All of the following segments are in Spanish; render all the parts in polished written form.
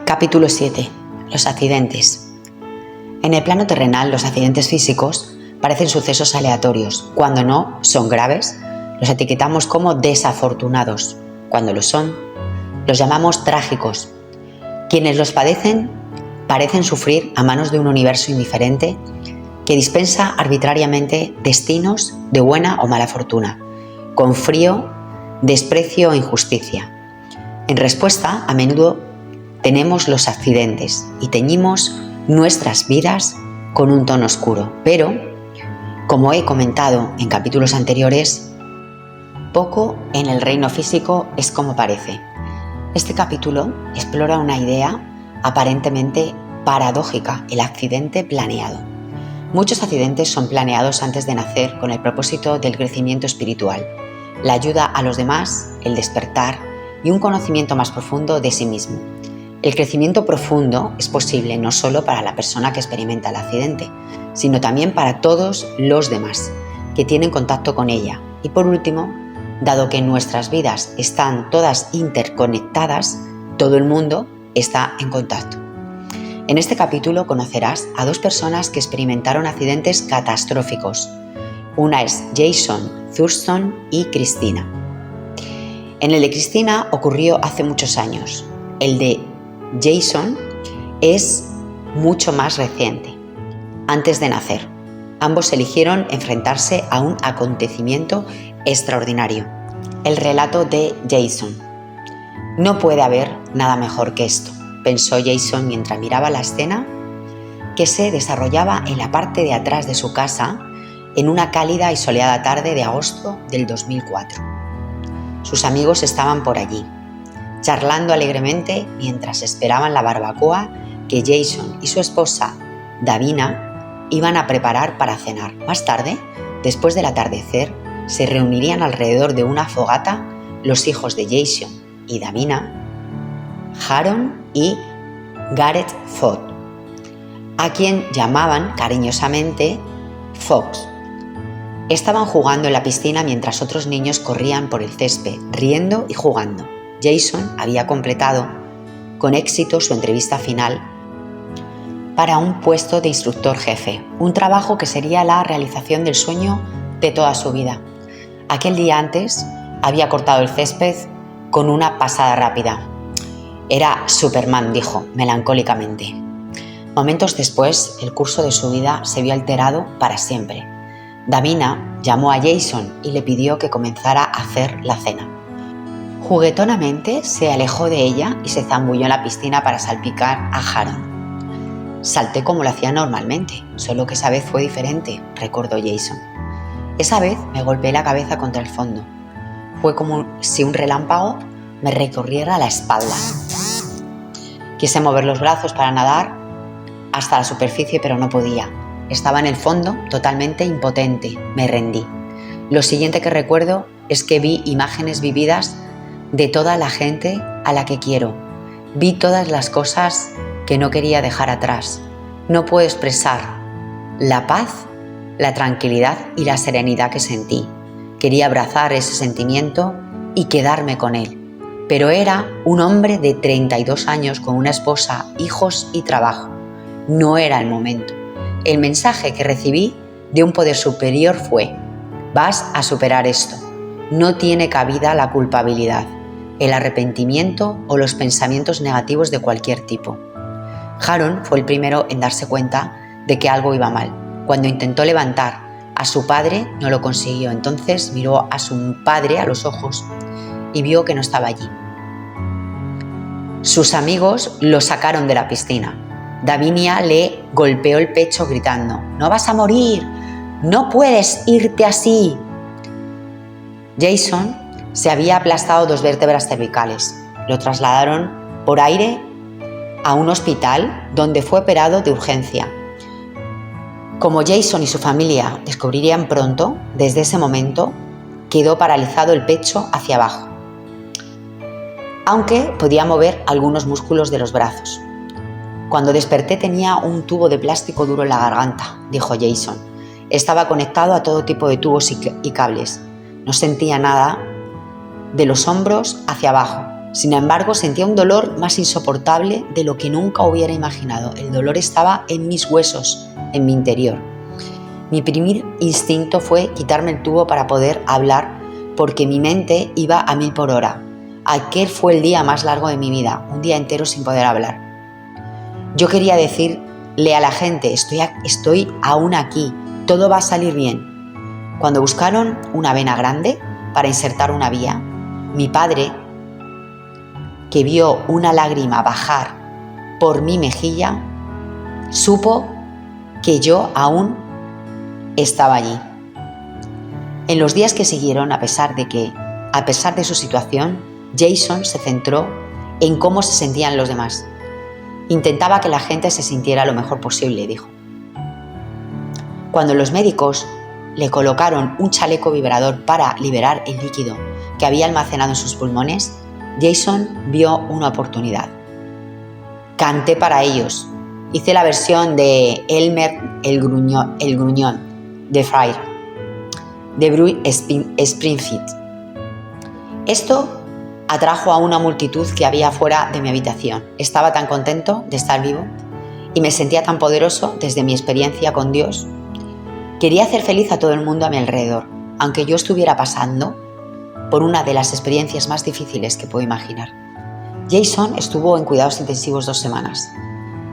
Capítulo 7. Los accidentes. En el plano terrenal, los accidentes físicos parecen sucesos aleatorios. Cuando no son graves, los etiquetamos como desafortunados. Cuando lo son, los llamamos trágicos. Quienes los padecen parecen sufrir a manos de un universo indiferente que dispensa arbitrariamente destinos de buena o mala fortuna, con frío, desprecio o injusticia. En respuesta, a menudo tenemos los accidentes y teñimos nuestras vidas con un tono oscuro. Pero, como he comentado en capítulos anteriores, poco en el reino físico es como parece. Este capítulo explora una idea aparentemente paradójica: el accidente planeado. Muchos accidentes son planeados antes de nacer con el propósito del crecimiento espiritual, la ayuda a los demás, el despertar y un conocimiento más profundo de sí mismo. El crecimiento profundo es posible no solo para la persona que experimenta el accidente, sino también para todos los demás que tienen contacto con ella. Y por último, dado que nuestras vidas están todas interconectadas, todo el mundo está en contacto. En este capítulo conocerás a dos personas que experimentaron accidentes catastróficos. Una es Jason Thurston y Christina. En el de Christina ocurrió hace muchos años. El de Jason es mucho más reciente, antes de nacer. Ambos eligieron enfrentarse a un acontecimiento extraordinario. El relato de Jason. No puede haber nada mejor que esto, pensó Jason mientras miraba la escena que se desarrollaba en la parte de atrás de su casa en una cálida y soleada tarde de agosto del 2004. Sus amigos estaban por allí, charlando alegremente mientras esperaban la barbacoa que Jason y su esposa, Davina, iban a preparar para cenar. Más tarde, después del atardecer, se reunirían alrededor de una fogata los hijos de Jason y Davina, Aaron y Gareth Fox, a quien llamaban cariñosamente Fox. Estaban jugando en la piscina mientras otros niños corrían por el césped, riendo y jugando. Jason había completado con éxito su entrevista final para un puesto de instructor jefe, un trabajo que sería la realización del sueño de toda su vida. Aquel día antes había cortado el césped con una pasada rápida. Era Superman, dijo melancólicamente. Momentos después, el curso de su vida se vio alterado para siempre. Davina llamó a Jason y le pidió que comenzara a hacer la cena. Juguetonamente se alejó de ella y se zambulló en la piscina para salpicar a Aaron. Salté como lo hacía normalmente, solo que esa vez fue diferente, recordó Jason. Esa vez me golpeé la cabeza contra el fondo. Fue como si un relámpago me recorriera la espalda. Quise mover los brazos para nadar hasta la superficie, pero no podía. Estaba en el fondo, totalmente impotente. Me rendí. Lo siguiente que recuerdo es que vi imágenes vividas de toda la gente a la que quiero. Vi todas las cosas que no quería dejar atrás. No puedo expresar la paz, la tranquilidad y la serenidad que sentí. Quería abrazar ese sentimiento y quedarme con él. Pero era un hombre de 32 años con una esposa, hijos y trabajo. No era el momento. El mensaje que recibí de un poder superior fue: vas a superar esto. No tiene cabida la culpabilidad, el arrepentimiento o los pensamientos negativos de cualquier tipo. Aaron fue el primero en darse cuenta de que algo iba mal. Cuando intentó levantar a su padre, no lo consiguió. Entonces miró a su padre a los ojos y vio que no estaba allí. Sus amigos lo sacaron de la piscina. Davina le golpeó el pecho gritando: «¡No vas a morir! ¡No puedes irte así!». Jason se había aplastado 2 vértebras cervicales. Lo trasladaron por aire a un hospital donde fue operado de urgencia. Como Jason y su familia descubrirían pronto, desde ese momento quedó paralizado el pecho hacia abajo, aunque podía mover algunos músculos de los brazos. Cuando desperté tenía un tubo de plástico duro en la garganta, dijo Jason. Estaba conectado a todo tipo de tubos y cables. No sentía nada de los hombros hacia abajo. Sin embargo, sentía un dolor más insoportable de lo que nunca hubiera imaginado. El dolor estaba en mis huesos, en mi interior. Mi primer instinto fue quitarme el tubo para poder hablar, porque mi mente iba a 1000 por hora. Aquel fue el día más largo de mi vida, un día entero sin poder hablar. Yo quería decirle a la gente, estoy aún aquí, todo va a salir bien. Cuando buscaron una vena grande para insertar una vía, mi padre, que vio una lágrima bajar por mi mejilla, supo que yo aún estaba allí. En los días que siguieron, a pesar de su situación, Jason se centró en cómo se sentían los demás. Intentaba que la gente se sintiera lo mejor posible, dijo. Cuando los médicos le colocaron un chaleco vibrador para liberar el líquido que había almacenado en sus pulmones, Jason vio una oportunidad. Canté para ellos. Hice la versión de Elmer el Gruñón de Fire, de Bruce Springfield. Esto atrajo a una multitud que había fuera de mi habitación. Estaba tan contento de estar vivo y me sentía tan poderoso desde mi experiencia con Dios. Quería hacer feliz a todo el mundo a mi alrededor, aunque yo estuviera pasando por una de las experiencias más difíciles que puedo imaginar. Jason estuvo en cuidados intensivos 2 semanas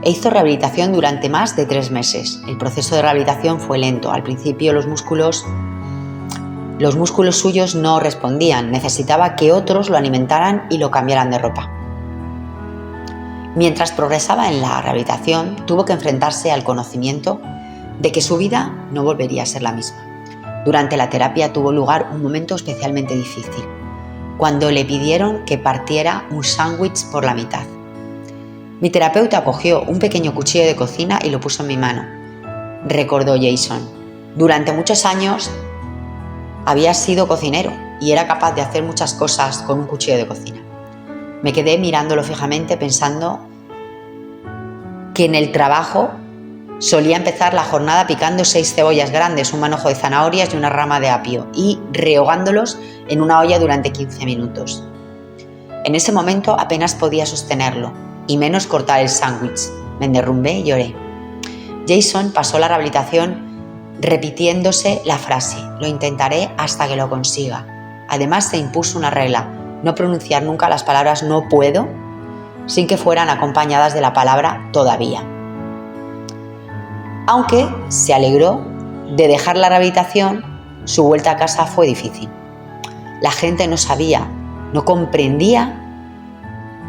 e hizo rehabilitación durante más de 3 meses. El proceso de rehabilitación fue lento. Al principio los músculos suyos no respondían. Necesitaba que otros lo alimentaran y lo cambiaran de ropa. Mientras progresaba en la rehabilitación, tuvo que enfrentarse al conocimiento de que su vida no volvería a ser la misma. Durante la terapia tuvo lugar un momento especialmente difícil, cuando le pidieron que partiera un sándwich por la mitad. Mi terapeuta cogió un pequeño cuchillo de cocina y lo puso en mi mano, recordó Jason. Durante muchos años había sido cocinero y era capaz de hacer muchas cosas con un cuchillo de cocina. Me quedé mirándolo fijamente pensando que en el trabajo solía empezar la jornada picando 6 cebollas grandes, un manojo de zanahorias y una rama de apio y rehogándolos en una olla durante 15 minutos. En ese momento apenas podía sostenerlo y menos cortar el sándwich. Me derrumbé y lloré. Jason pasó la rehabilitación repitiéndose la frase: lo intentaré hasta que lo consiga. Además se impuso una regla: no pronunciar nunca las palabras no puedo sin que fueran acompañadas de la palabra todavía. Aunque se alegró de dejar la rehabilitación, su vuelta a casa fue difícil. La gente no sabía, no comprendía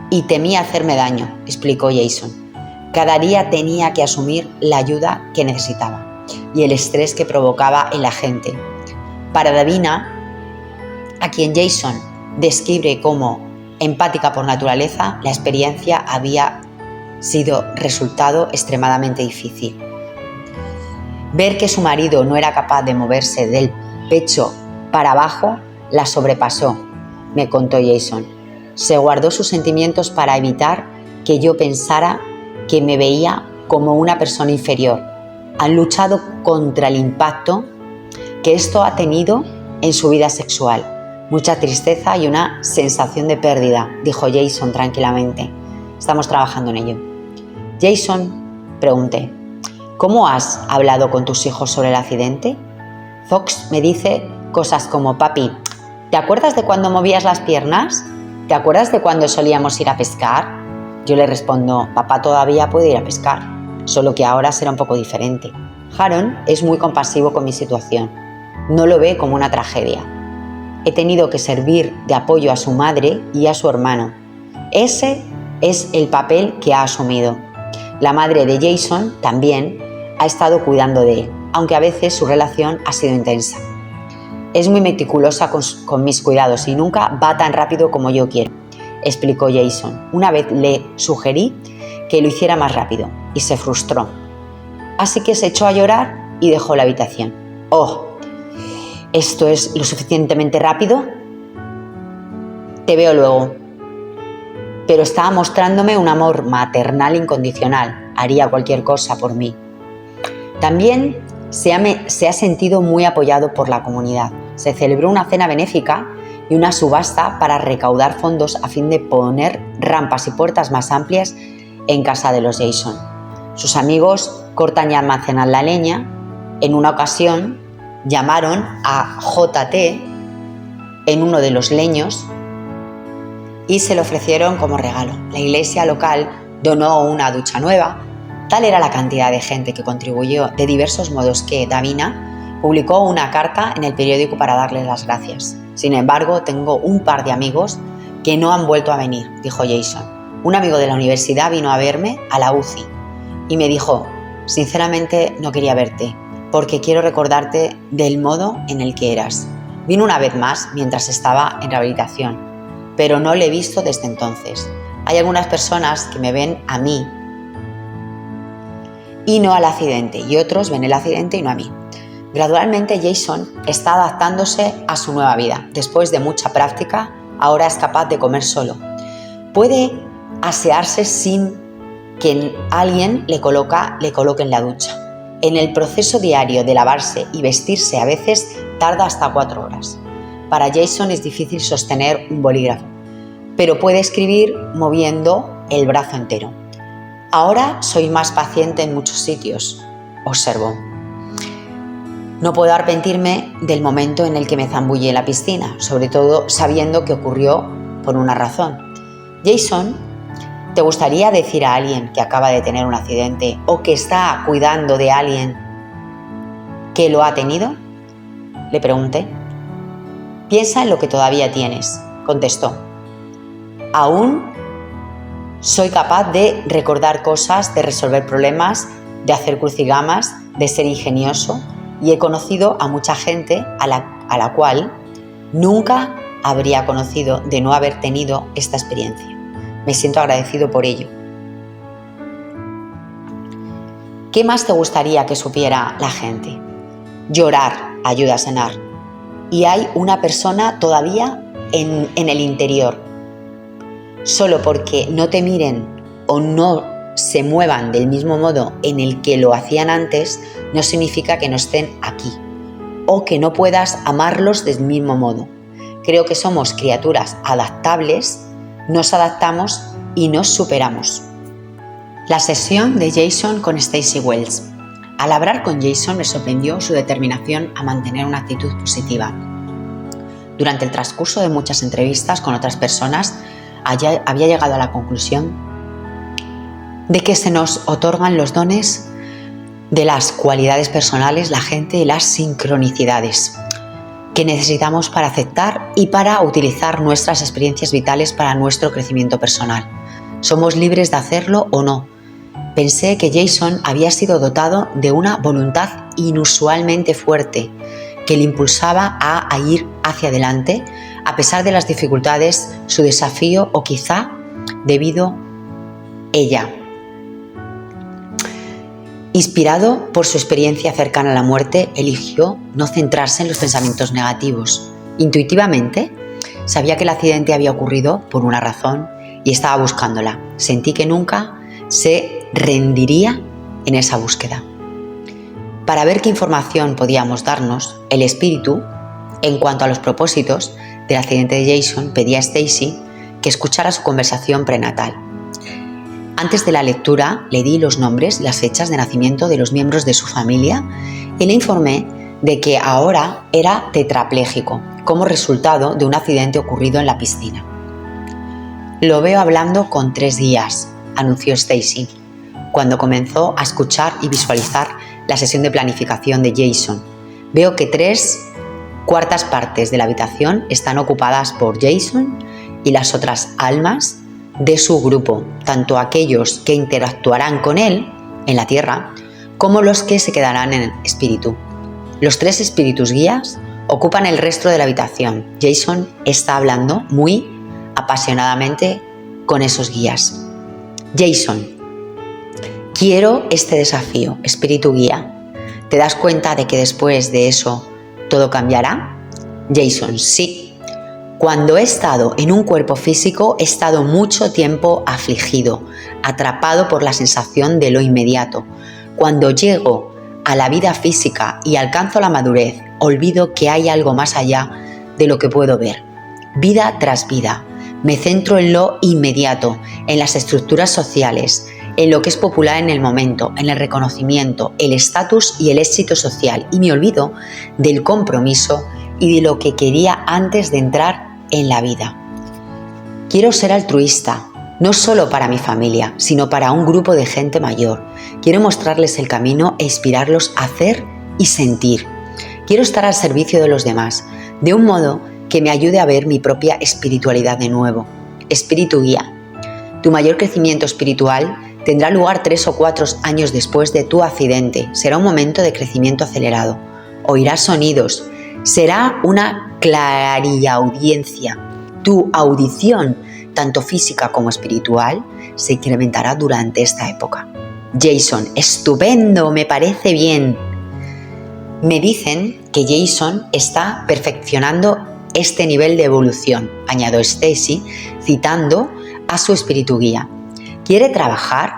y temía hacerme daño, explicó Jason. Cada día tenía que asumir la ayuda que necesitaba y el estrés que provocaba en la gente. Para Davina, a quien Jason describe como empática por naturaleza, la experiencia había sido resultado extremadamente difícil. Ver que su marido no era capaz de moverse del pecho para abajo la sobrepasó, me contó Jason. Se guardó sus sentimientos para evitar que yo pensara que me veía como una persona inferior. Han luchado contra el impacto que esto ha tenido en su vida sexual. Mucha tristeza y una sensación de pérdida, dijo Jason tranquilamente. Estamos trabajando en ello. Jason, pregunté, ¿cómo has hablado con tus hijos sobre el accidente? Fox me dice cosas como: papi, ¿te acuerdas de cuando movías las piernas? ¿Te acuerdas de cuando solíamos ir a pescar? Yo le respondo: papá todavía puede ir a pescar, solo que ahora será un poco diferente. Aaron es muy compasivo con mi situación, no lo ve como una tragedia. He tenido que servir de apoyo a su madre y a su hermano. Ese es el papel que ha asumido. La madre de Jason también ha estado cuidando de él, aunque a veces su relación ha sido intensa. Es muy meticulosa con mis cuidados y nunca va tan rápido como yo quiero, explicó Jason. Una vez le sugerí que lo hiciera más rápido y se frustró. Así que se echó a llorar y dejó la habitación. Oh, ¿esto es lo suficientemente rápido? Te veo luego. Pero estaba mostrándome un amor maternal incondicional. Haría cualquier cosa por mí. También se ha sentido muy apoyado por la comunidad. Se celebró una cena benéfica y una subasta para recaudar fondos a fin de poner rampas y puertas más amplias en casa de los Jason. Sus amigos cortan y almacenan la leña. En una ocasión llamaron a JT en uno de los leños y se lo ofrecieron como regalo. La iglesia local donó una ducha nueva. Tal era la cantidad de gente que contribuyó de diversos modos que Davina publicó una carta en el periódico para darles las gracias. Sin embargo, tengo un par de amigos que no han vuelto a venir, dijo Jason. Un amigo de la universidad vino a verme a la UCI y me dijo: sinceramente no quería verte, porque quiero recordarte del modo en el que eras. Vino una vez más mientras estaba en rehabilitación, pero no le he visto desde entonces. Hay algunas personas que me ven a mí y no al accidente, y otros ven el accidente y no a mí. Gradualmente Jason está adaptándose a su nueva vida. Después de mucha práctica, ahora es capaz de comer solo. Puede asearse sin que alguien le coloque en la ducha. En el proceso diario de lavarse y vestirse a veces tarda hasta 4 horas. Para Jason es difícil sostener un bolígrafo, pero puede escribir moviendo el brazo entero. Ahora soy más paciente en muchos sitios, observó. No puedo arrepentirme del momento en el que me zambullí en la piscina, sobre todo sabiendo que ocurrió por una razón. Jason, ¿te gustaría decir a alguien que acaba de tener un accidente o que está cuidando de alguien que lo ha tenido? Le pregunté. Piensa en lo que todavía tienes, contestó. Aún soy capaz de recordar cosas, de resolver problemas, de hacer crucigramas, de ser ingenioso, y he conocido a mucha gente a la cual nunca habría conocido de no haber tenido esta experiencia. Me siento agradecido por ello. ¿Qué más te gustaría que supiera la gente? Llorar ayuda a sanar. Y hay una persona todavía en el interior. Solo porque no te miren o no se muevan del mismo modo en el que lo hacían antes, no significa que no estén aquí o que no puedas amarlos del mismo modo. Creo que somos criaturas adaptables, nos adaptamos y nos superamos. La sesión de Jason con Stacey Wells. Al hablar con Jason me sorprendió su determinación a mantener una actitud positiva. Durante el transcurso de muchas entrevistas con otras personas, había llegado a la conclusión de que se nos otorgan los dones de las cualidades personales, la gente y las sincronicidades que necesitamos para aceptar y para utilizar nuestras experiencias vitales para nuestro crecimiento personal. Somos libres de hacerlo o no. Pensé que Jason había sido dotado de una voluntad inusualmente fuerte que le impulsaba a ir hacia adelante a pesar de las dificultades, su desafío o quizá debido a ella. Inspirado por su experiencia cercana a la muerte, eligió no centrarse en los pensamientos negativos. Intuitivamente, sabía que el accidente había ocurrido por una razón y estaba buscándola. Sentí que nunca se rendiría en esa búsqueda. Para ver qué información podíamos darnos, el espíritu, en cuanto a los propósitos del accidente de Jason, pedía a Stacey que escuchara su conversación prenatal. Antes de la lectura, le di los nombres y las fechas de nacimiento de los miembros de su familia y le informé de que ahora era tetrapléjico, como resultado de un accidente ocurrido en la piscina. Lo veo hablando con 3 guías, anunció Stacey, cuando comenzó a escuchar y visualizar la sesión de planificación de Jason. Veo que 3/4 partes de la habitación están ocupadas por Jason y las otras almas de su grupo, tanto aquellos que interactuarán con él en la tierra, como los que se quedarán en el espíritu. Los 3 espíritus guías ocupan el resto de la habitación. Jason está hablando muy apasionadamente con esos guías. Jason, quiero este desafío, espíritu guía. ¿Te das cuenta de que después de eso todo cambiará? Jason, sí. Cuando he estado en un cuerpo físico, he estado mucho tiempo afligido, atrapado por la sensación de lo inmediato. Cuando llego a la vida física y alcanzo la madurez, olvido que hay algo más allá de lo que puedo ver. vida tras vida. Me centro en lo inmediato, en las estructuras sociales, en lo que es popular en el momento, en el reconocimiento, el estatus y el éxito social, y me olvido del compromiso y de lo que quería antes de entrar en la vida. Quiero ser altruista, no solo para mi familia, sino para un grupo de gente mayor. Quiero mostrarles el camino e inspirarlos a hacer y sentir. Quiero estar al servicio de los demás, de un modo que me ayude a ver mi propia espiritualidad de nuevo. Espíritu guía. Tu mayor crecimiento espiritual tendrá lugar 3 o 4 años después de tu accidente. Será un momento de crecimiento acelerado. Oirás sonidos. Será una clariaudiencia. Tu audición, tanto física como espiritual, se incrementará durante esta época. Jason, estupendo, me parece bien. Me dicen que Jason está perfeccionando este nivel de evolución, añadió Stacy, citando a su espíritu guía. Quiere trabajar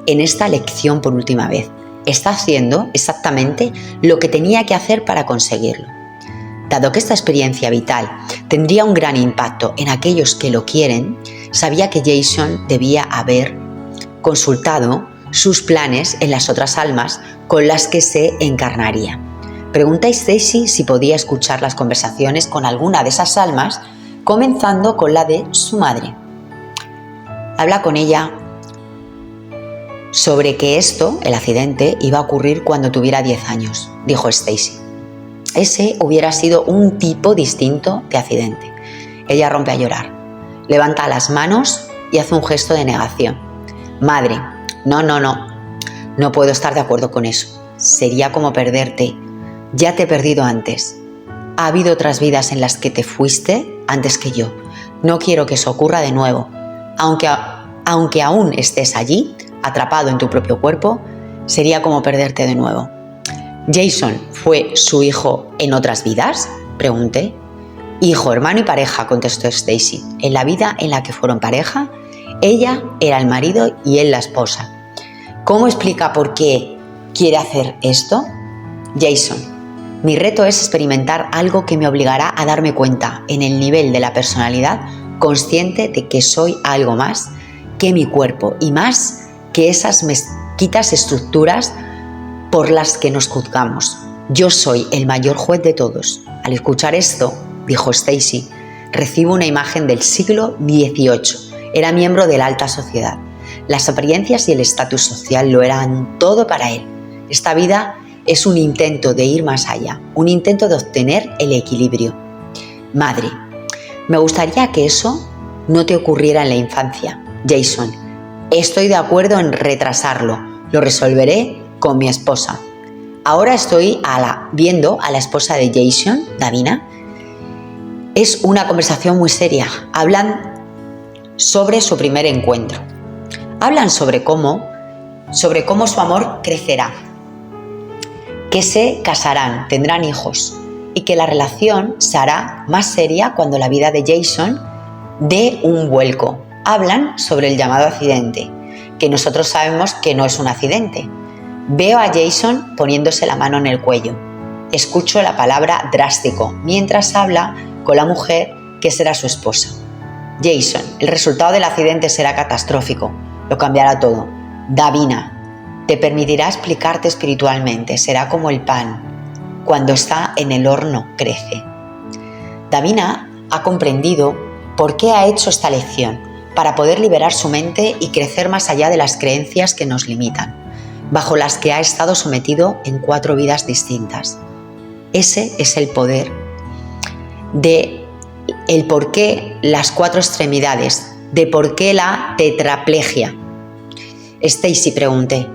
en esta lección por última vez. Está haciendo exactamente lo que tenía que hacer para conseguirlo. Dado que esta experiencia vital tendría un gran impacto en aquellos que lo quieren, sabía que Jason debía haber consultado sus planes en las otras almas con las que se encarnaría. Pregunta a Stacy si podía escuchar las conversaciones con alguna de esas almas, comenzando con la de su madre. Habla con ella sobre que esto, el accidente, iba a ocurrir cuando tuviera 10 años, dijo Stacy. Ese hubiera sido un tipo distinto de accidente. Ella rompe a llorar, levanta las manos y hace un gesto de negación. Madre, no puedo estar de acuerdo con eso. Sería como perderte. Ya te he perdido antes. Ha habido otras vidas en las que te fuiste antes que yo. No quiero que eso ocurra de nuevo. Aunque aún estés allí, atrapado en tu propio cuerpo, sería como perderte de nuevo. ¿Jason fue su hijo en otras vidas?, pregunté. Hijo, hermano y pareja, contestó Stacy. En la vida en la que fueron pareja, ella era el marido y él la esposa. ¿Cómo explica por qué quiere hacer esto? Jason, mi reto es experimentar algo que me obligará a darme cuenta en el nivel de la personalidad consciente de que soy algo más que mi cuerpo y más que esas mezquitas estructuras por las que nos juzgamos. Yo soy el mayor juez de todos. Al escuchar esto, dijo Stacy, recibo una imagen del siglo XVIII. Era miembro de la alta sociedad. Las apariencias y el estatus social lo eran todo para él. Esta vida es un intento de ir más allá, un intento de obtener el equilibrio. Madre, me gustaría que eso no te ocurriera en la infancia. Jason, estoy de acuerdo en retrasarlo. Lo resolveré con mi esposa. Ahora estoy viendo a la esposa de Jason, Davina. Es una conversación muy seria. Hablan sobre su primer encuentro. Hablan sobre cómo su amor crecerá, que se casarán, tendrán hijos y que la relación se hará más seria cuando la vida de Jason dé un vuelco. Hablan sobre el llamado accidente, que nosotros sabemos que no es un accidente. Veo a Jason poniéndose la mano en el cuello. Escucho la palabra drástico mientras habla con la mujer que será su esposa. Jason, el resultado del accidente será catastrófico. Lo cambiará todo. Davina, te permitirá explicarte espiritualmente. Será como el pan. Cuando está en el horno, crece. Davina ha comprendido por qué ha hecho esta lección, para poder liberar su mente y crecer más allá de las creencias que nos limitan, bajo las que ha estado sometido en 4 vidas distintas. Ese es el poder de el por qué las 4 extremidades, de por qué la tetraplegia. Stacy, pregunté,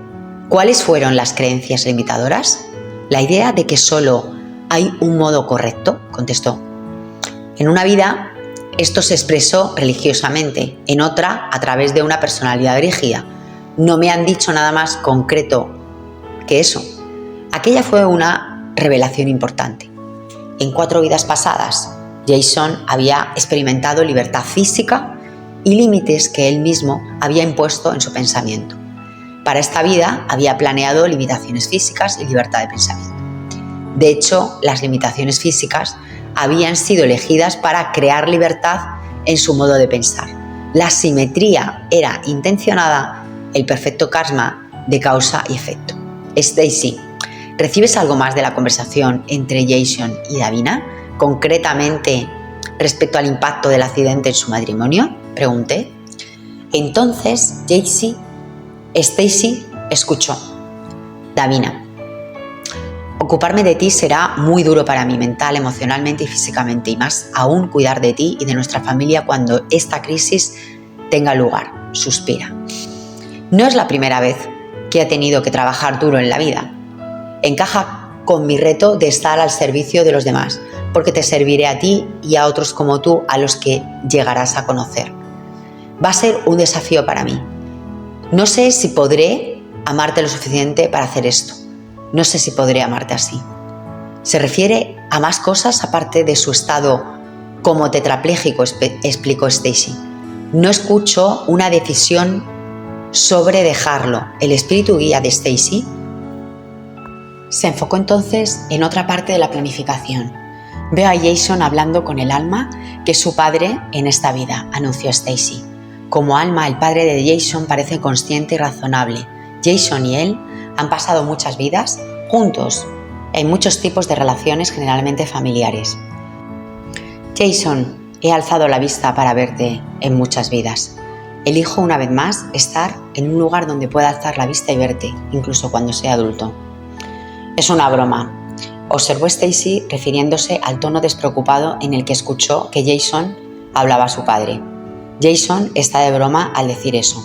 ¿cuáles fueron las creencias limitadoras? La idea de que solo hay un modo correcto, contestó. En una vida esto se expresó religiosamente, en otra a través de una personalidad rígida. No me han dicho nada más concreto que eso. Aquella fue una revelación importante. En 4 vidas pasadas, Jason había experimentado libertad física y límites que él mismo había impuesto en su pensamiento. Para esta vida había planeado limitaciones físicas y libertad de pensamiento. De hecho, las limitaciones físicas habían sido elegidas para crear libertad en su modo de pensar. La simetría era intencionada, el perfecto karma de causa y efecto. Stacy, ¿recibes algo más de la conversación entre Jason y Davina? Concretamente, respecto al impacto del accidente en su matrimonio, pregunté. Entonces, Stacy escuchó. Davina, ocuparme de ti será muy duro para mí mental, emocionalmente y físicamente, y más aún cuidar de ti y de nuestra familia cuando esta crisis tenga lugar, suspira. No es la primera vez que he tenido que trabajar duro en la vida. Encaja con mi reto de estar al servicio de los demás, porque te serviré a ti y a otros como tú a los que llegarás a conocer. Va a ser un desafío para mí. No sé si podré amarte lo suficiente para hacer esto. No sé si podré amarte así. Se refiere a más cosas aparte de su estado como tetrapléjico, explicó Stacy. No escucho una decisión sobre dejarlo. El espíritu guía de Stacy se enfocó entonces en otra parte de la planificación. Veo a Jason hablando con el alma que es su padre en esta vida, anunció Stacy. Como alma, el padre de Jason parece consciente y razonable. Jason y él han pasado muchas vidas juntos en muchos tipos de relaciones, generalmente familiares. Jason, he alzado la vista para verte en muchas vidas. Elijo una vez más estar en un lugar donde pueda alzar la vista y verte, incluso cuando sea adulto. Es una broma, observó Stacy refiriéndose al tono despreocupado en el que escuchó que Jason hablaba a su padre. Jason está de broma al decir eso.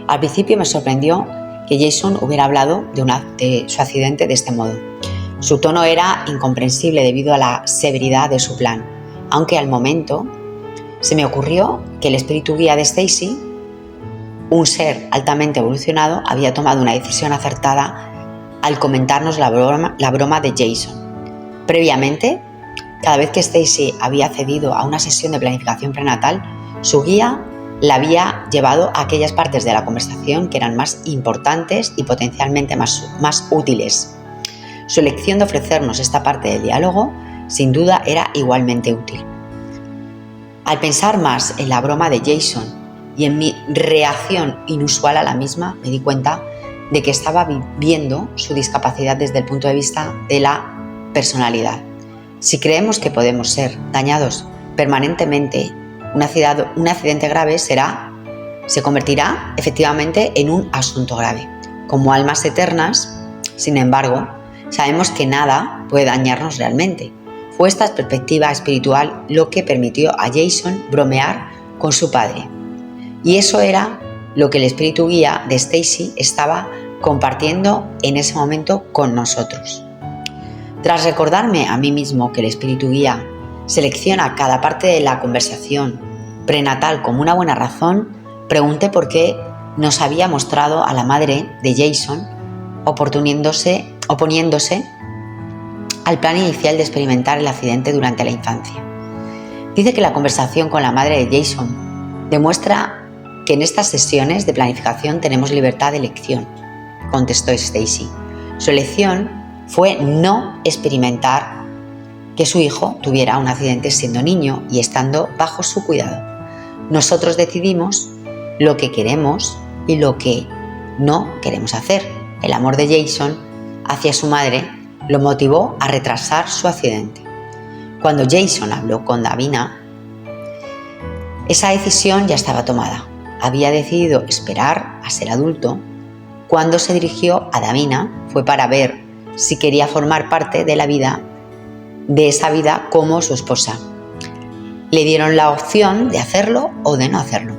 Al principio me sorprendió que Jason hubiera hablado de su accidente de este modo. Su tono era incomprensible debido a la severidad de su plan, aunque al momento se me ocurrió que el espíritu guía de Stacy, un ser altamente evolucionado, había tomado una decisión acertada al comentarnos la broma de Jason. Previamente, cada vez que Stacy había accedido a una sesión de planificación prenatal, su guía la había llevado a aquellas partes de la conversación que eran más importantes y potencialmente más útiles. Su elección de ofrecernos esta parte del diálogo, sin duda, era igualmente útil. Al pensar más en la broma de Jason y en mi reacción inusual a la misma, me di cuenta de que estaba viendo su discapacidad desde el punto de vista de la personalidad. Si creemos que podemos ser dañados permanentemente, un accidente grave se convertirá efectivamente en un asunto grave. Como almas eternas, sin embargo, sabemos que nada puede dañarnos realmente. Fue esta perspectiva espiritual lo que permitió a Jason bromear con su padre. Y eso era lo que el espíritu guía de Stacy estaba compartiendo en ese momento con nosotros. Tras recordarme a mí mismo que el espíritu guía selecciona cada parte de la conversación prenatal como una buena razón, pregunté por qué nos había mostrado a la madre de Jason oponiéndose al plan inicial de experimentar el accidente durante la infancia. Dice que la conversación con la madre de Jason demuestra que en estas sesiones de planificación tenemos libertad de elección, contestó Stacy. Su elección fue no experimentar que su hijo tuviera un accidente siendo niño y estando bajo su cuidado. Nosotros decidimos lo que queremos y lo que no queremos hacer. El amor de Jason hacia su madre lo motivó a retrasar su accidente. Cuando Jason habló con Davina, esa decisión ya estaba tomada. Había decidido esperar a ser adulto. Cuando se dirigió a Davina fue para ver si quería formar parte de esa vida como su esposa. Le dieron la opción de hacerlo o de no hacerlo.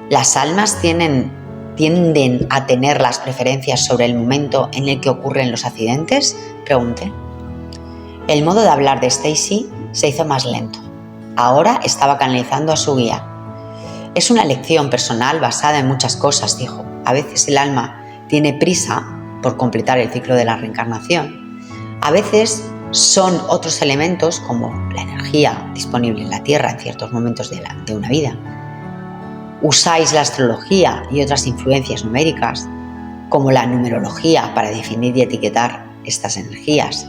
¿Las almas tienden a tener las preferencias sobre el momento en el que ocurren los accidentes?, pregunté. El modo de hablar de Stacy se hizo más lento. Ahora estaba canalizando a su guía. Es una elección personal basada en muchas cosas, dijo. A veces el alma tiene prisa por completar el ciclo de la reencarnación. A veces son otros elementos como la energía disponible en la Tierra en ciertos momentos de una vida. Usáis la astrología y otras influencias numéricas, como la numerología, para definir y etiquetar estas energías.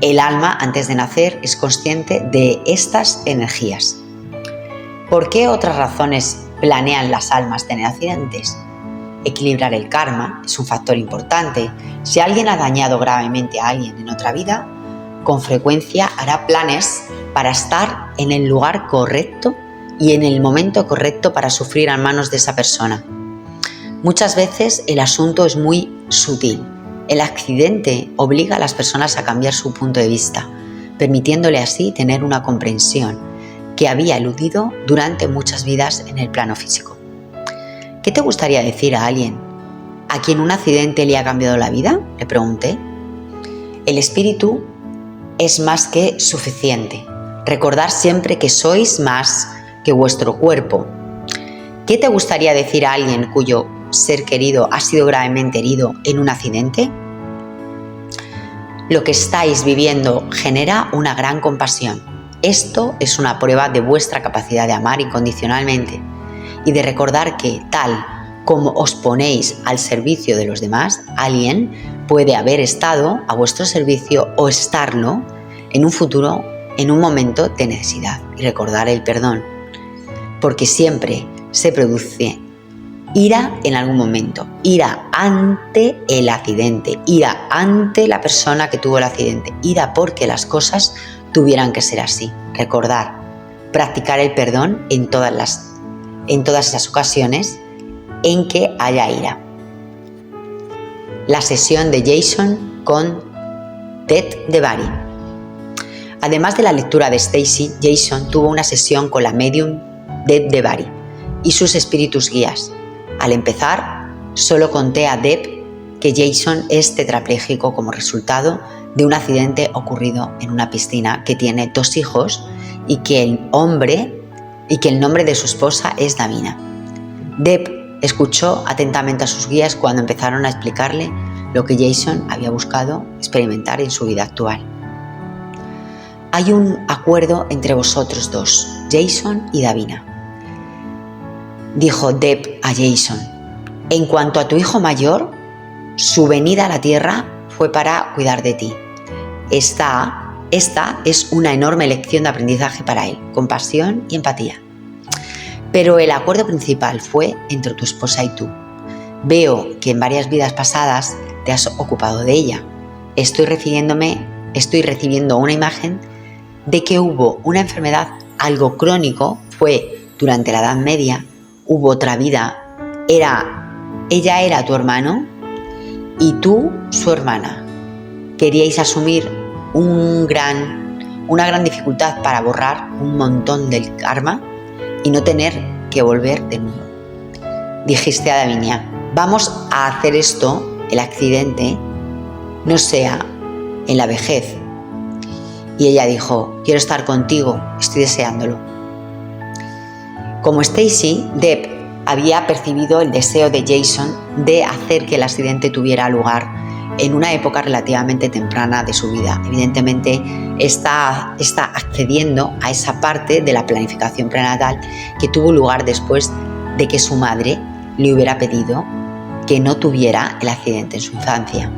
El alma, antes de nacer, es consciente de estas energías. ¿Por qué otras razones planean las almas tener accidentes? Equilibrar el karma es un factor importante. Si alguien ha dañado gravemente a alguien en otra vida, con frecuencia hará planes para estar en el lugar correcto y en el momento correcto para sufrir a manos de esa persona. Muchas veces el asunto es muy sutil. El accidente obliga a las personas a cambiar su punto de vista, permitiéndole así tener una comprensión que había eludido durante muchas vidas en el plano físico. ¿Qué te gustaría decir a alguien a quien un accidente le ha cambiado la vida?, le pregunté. El espíritu es más que suficiente. Recordar siempre que sois más que vuestro cuerpo. ¿Qué te gustaría decir a alguien cuyo ser querido ha sido gravemente herido en un accidente? Lo que estáis viviendo genera una gran compasión. Esto es una prueba de vuestra capacidad de amar incondicionalmente y de recordar que, tal como os ponéis al servicio de los demás, alguien puede haber estado a vuestro servicio o estarlo en un futuro, en un momento de necesidad. Y recordar el perdón, porque siempre se produce ira en algún momento, ira ante el accidente, ira ante la persona que tuvo el accidente, ira porque las cosas tuvieran que ser así. Recordar, practicar el perdón en todas esas ocasiones en que haya ira. La sesión de Jason con Deb Debari. Además de la lectura de Stacy, Jason tuvo una sesión con la medium Deb Debari y sus espíritus guías. Al empezar, solo conté a Deb que Jason es tetrapléjico como resultado de un accidente ocurrido en una piscina, que tiene 2 hijos y que el nombre de su esposa es Davina. Deb escuchó atentamente a sus guías cuando empezaron a explicarle lo que Jason había buscado experimentar en su vida actual. Hay un acuerdo entre vosotros dos, Jason y Davina, dijo Deb a Jason. En cuanto a tu hijo mayor, su venida a la tierra fue para cuidar de ti. Esta es una enorme lección de aprendizaje para él, compasión y empatía. Pero el acuerdo principal fue entre tu esposa y tú. Veo que en varias vidas pasadas te has ocupado de ella. Estoy recibiendo una imagen de que hubo una enfermedad, algo crónico, fue durante la Edad Media, hubo otra vida, ella era tu hermano y tú su hermana. Queríais asumir una gran dificultad para borrar un montón del karma y no tener que volver de nuevo. Dijiste a Davinia, vamos a hacer esto, el accidente, no sea en la vejez. Y ella dijo, quiero estar contigo, estoy deseándolo. Como Stacy, Deb había percibido el deseo de Jason de hacer que el accidente tuviera lugar en una época relativamente temprana de su vida. Evidentemente está accediendo a esa parte de la planificación prenatal que tuvo lugar después de que su madre le hubiera pedido que no tuviera el accidente en su infancia.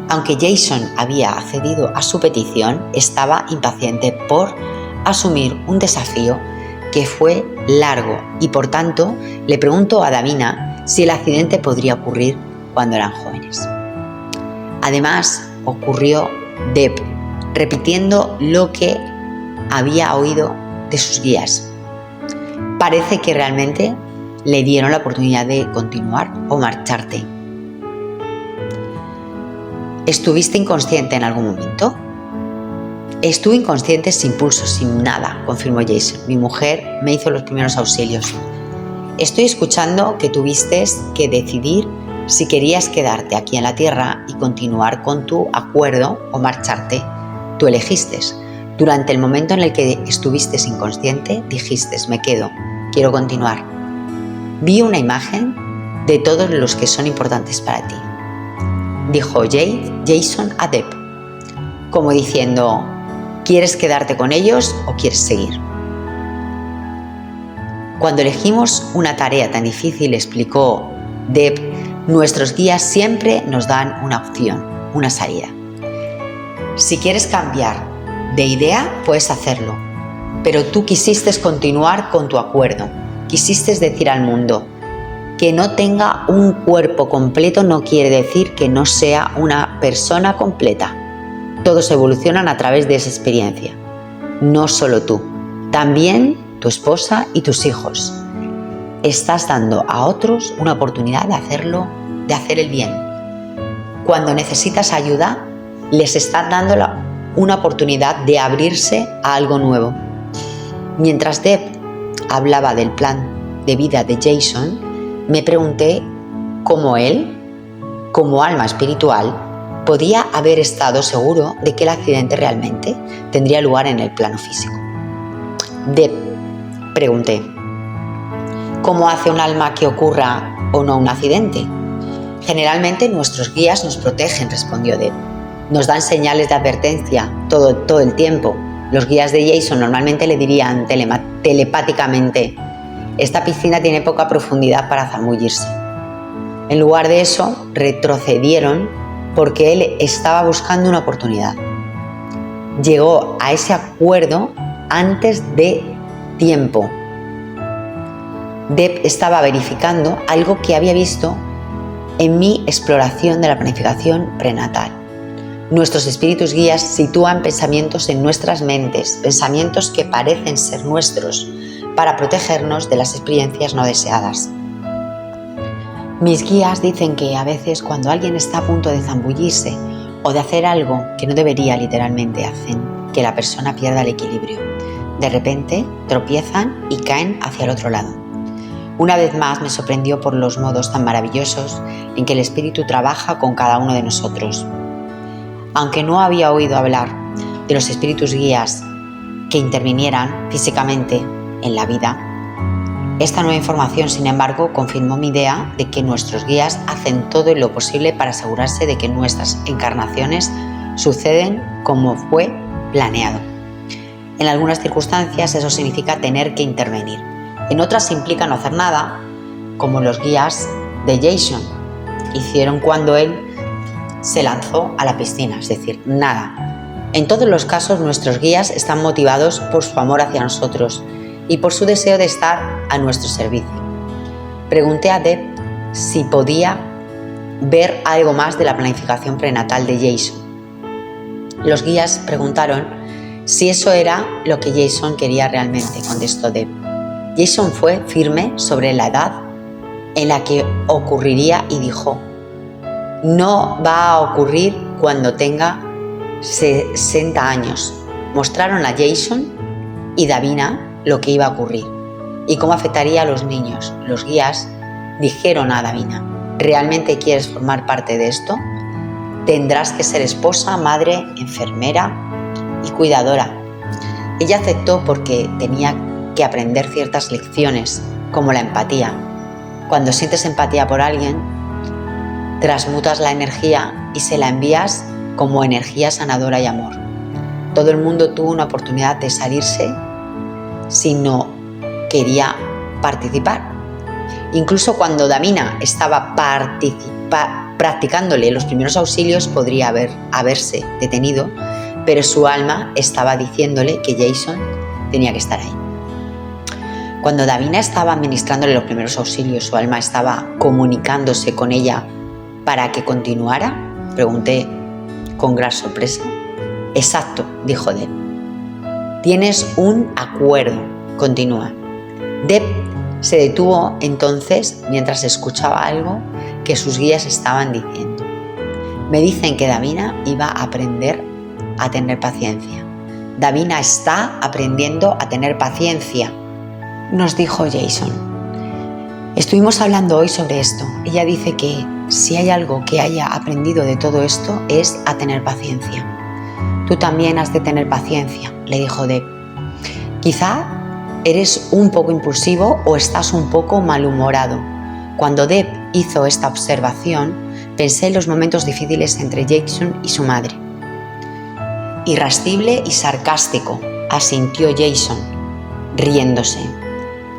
Aunque Jason había accedido a su petición, estaba impaciente por asumir un desafío que fue largo y por tanto le preguntó a Davina si el accidente podría ocurrir cuando eran jóvenes. Además, ocurrió Deb repitiendo lo que había oído de sus guías. Parece que realmente le dieron la oportunidad de continuar o marcharte. ¿Estuviste inconsciente en algún momento? Estuve inconsciente, sin pulso, sin nada, confirmó Jason. Mi mujer me hizo los primeros auxilios. Estoy escuchando que tuviste que decidir si querías quedarte aquí en la Tierra y continuar con tu acuerdo o marcharte. Tú elegiste. Durante el momento en el que estuviste inconsciente, dijiste, me quedo, quiero continuar. Vi una imagen de todos los que son importantes para ti, dijo Jason a Deb, como diciendo, ¿quieres quedarte con ellos o quieres seguir? Cuando elegimos una tarea tan difícil, explicó Deb, nuestros guías siempre nos dan una opción, una salida. Si quieres cambiar de idea, puedes hacerlo, pero tú quisiste continuar con tu acuerdo. Quisiste decir al mundo que no tenga un cuerpo completo no quiere decir que no sea una persona completa. Todos evolucionan a través de esa experiencia. No solo tú, también tu esposa y tus hijos. Estás dando a otros una oportunidad de hacerlo, de hacer el bien. Cuando necesitas ayuda, les estás dando una oportunidad de abrirse a algo nuevo. Mientras Deb hablaba del plan de vida de Jason, me pregunté cómo él, como alma espiritual, podía haber estado seguro de que el accidente realmente tendría lugar en el plano físico. Deb, pregunté, ¿cómo hace un alma que ocurra o no un accidente? Generalmente nuestros guías nos protegen, respondió Deb. Nos dan señales de advertencia todo el tiempo. Los guías de Jason normalmente le dirían telepáticamente: esta piscina tiene poca profundidad para zambullirse. En lugar de eso, retrocedieron porque él estaba buscando una oportunidad. Llegó a ese acuerdo antes de tiempo. Deb estaba verificando algo que había visto en mi exploración de la planificación prenatal. Nuestros espíritus guías sitúan pensamientos en nuestras mentes, pensamientos que parecen ser nuestros, para protegernos de las experiencias no deseadas. Mis guías dicen que a veces cuando alguien está a punto de zambullirse o de hacer algo que no debería, literalmente hacen que la persona pierda el equilibrio. De repente tropiezan y caen hacia el otro lado. Una vez más me sorprendió por los modos tan maravillosos en que el espíritu trabaja con cada uno de nosotros. Aunque no había oído hablar de los espíritus guías que intervinieran físicamente en la vida, esta nueva información, sin embargo, confirmó mi idea de que nuestros guías hacen todo lo posible para asegurarse de que nuestras encarnaciones suceden como fue planeado. En algunas circunstancias eso significa tener que intervenir. En otras implica no hacer nada, como los guías de Jason hicieron cuando él se lanzó a la piscina, es decir, nada. En todos los casos, nuestros guías están motivados por su amor hacia nosotros y por su deseo de estar a nuestro servicio. Pregunté a Deb si podía ver algo más de la planificación prenatal de Jason. Los guías preguntaron si eso era lo que Jason quería realmente, contestó Deb. Jason fue firme sobre la edad en la que ocurriría y dijo: no va a ocurrir cuando tenga 60 años. Mostraron a Jason y Davina lo que iba a ocurrir y cómo afectaría a los niños. Los guías dijeron a Davina: ¿realmente quieres formar parte de esto? Tendrás que ser esposa, madre, enfermera y cuidadora. Ella aceptó porque tenía que aprender ciertas lecciones, como la empatía. Cuando sientes empatía por alguien, transmutas la energía y se la envías como energía sanadora y amor. Todo el mundo tuvo una oportunidad de salirse si no quería participar. Incluso cuando Davina estaba practicándole los primeros auxilios, podría haberse detenido, pero su alma estaba diciéndole que Jason tenía que estar ahí. Cuando Davina estaba administrándole los primeros auxilios, su alma estaba comunicándose con ella para que continuara. Pregunté con gran sorpresa. Exacto, dijo Deb. Tienes un acuerdo, continúa. Deb se detuvo entonces mientras escuchaba algo que sus guías estaban diciendo. Me dicen que Davina iba a aprender a tener paciencia. Davina está aprendiendo a tener paciencia, nos dijo Jason. Estuvimos hablando hoy sobre esto. Ella dice que si hay algo que haya aprendido de todo esto es a tener paciencia. Tú también has de tener paciencia, le dijo Deb. Quizá eres un poco impulsivo o estás un poco malhumorado. Cuando Deb hizo esta observación, pensé en los momentos difíciles entre Jason y su madre. Irascible y sarcástico, asintió Jason, riéndose.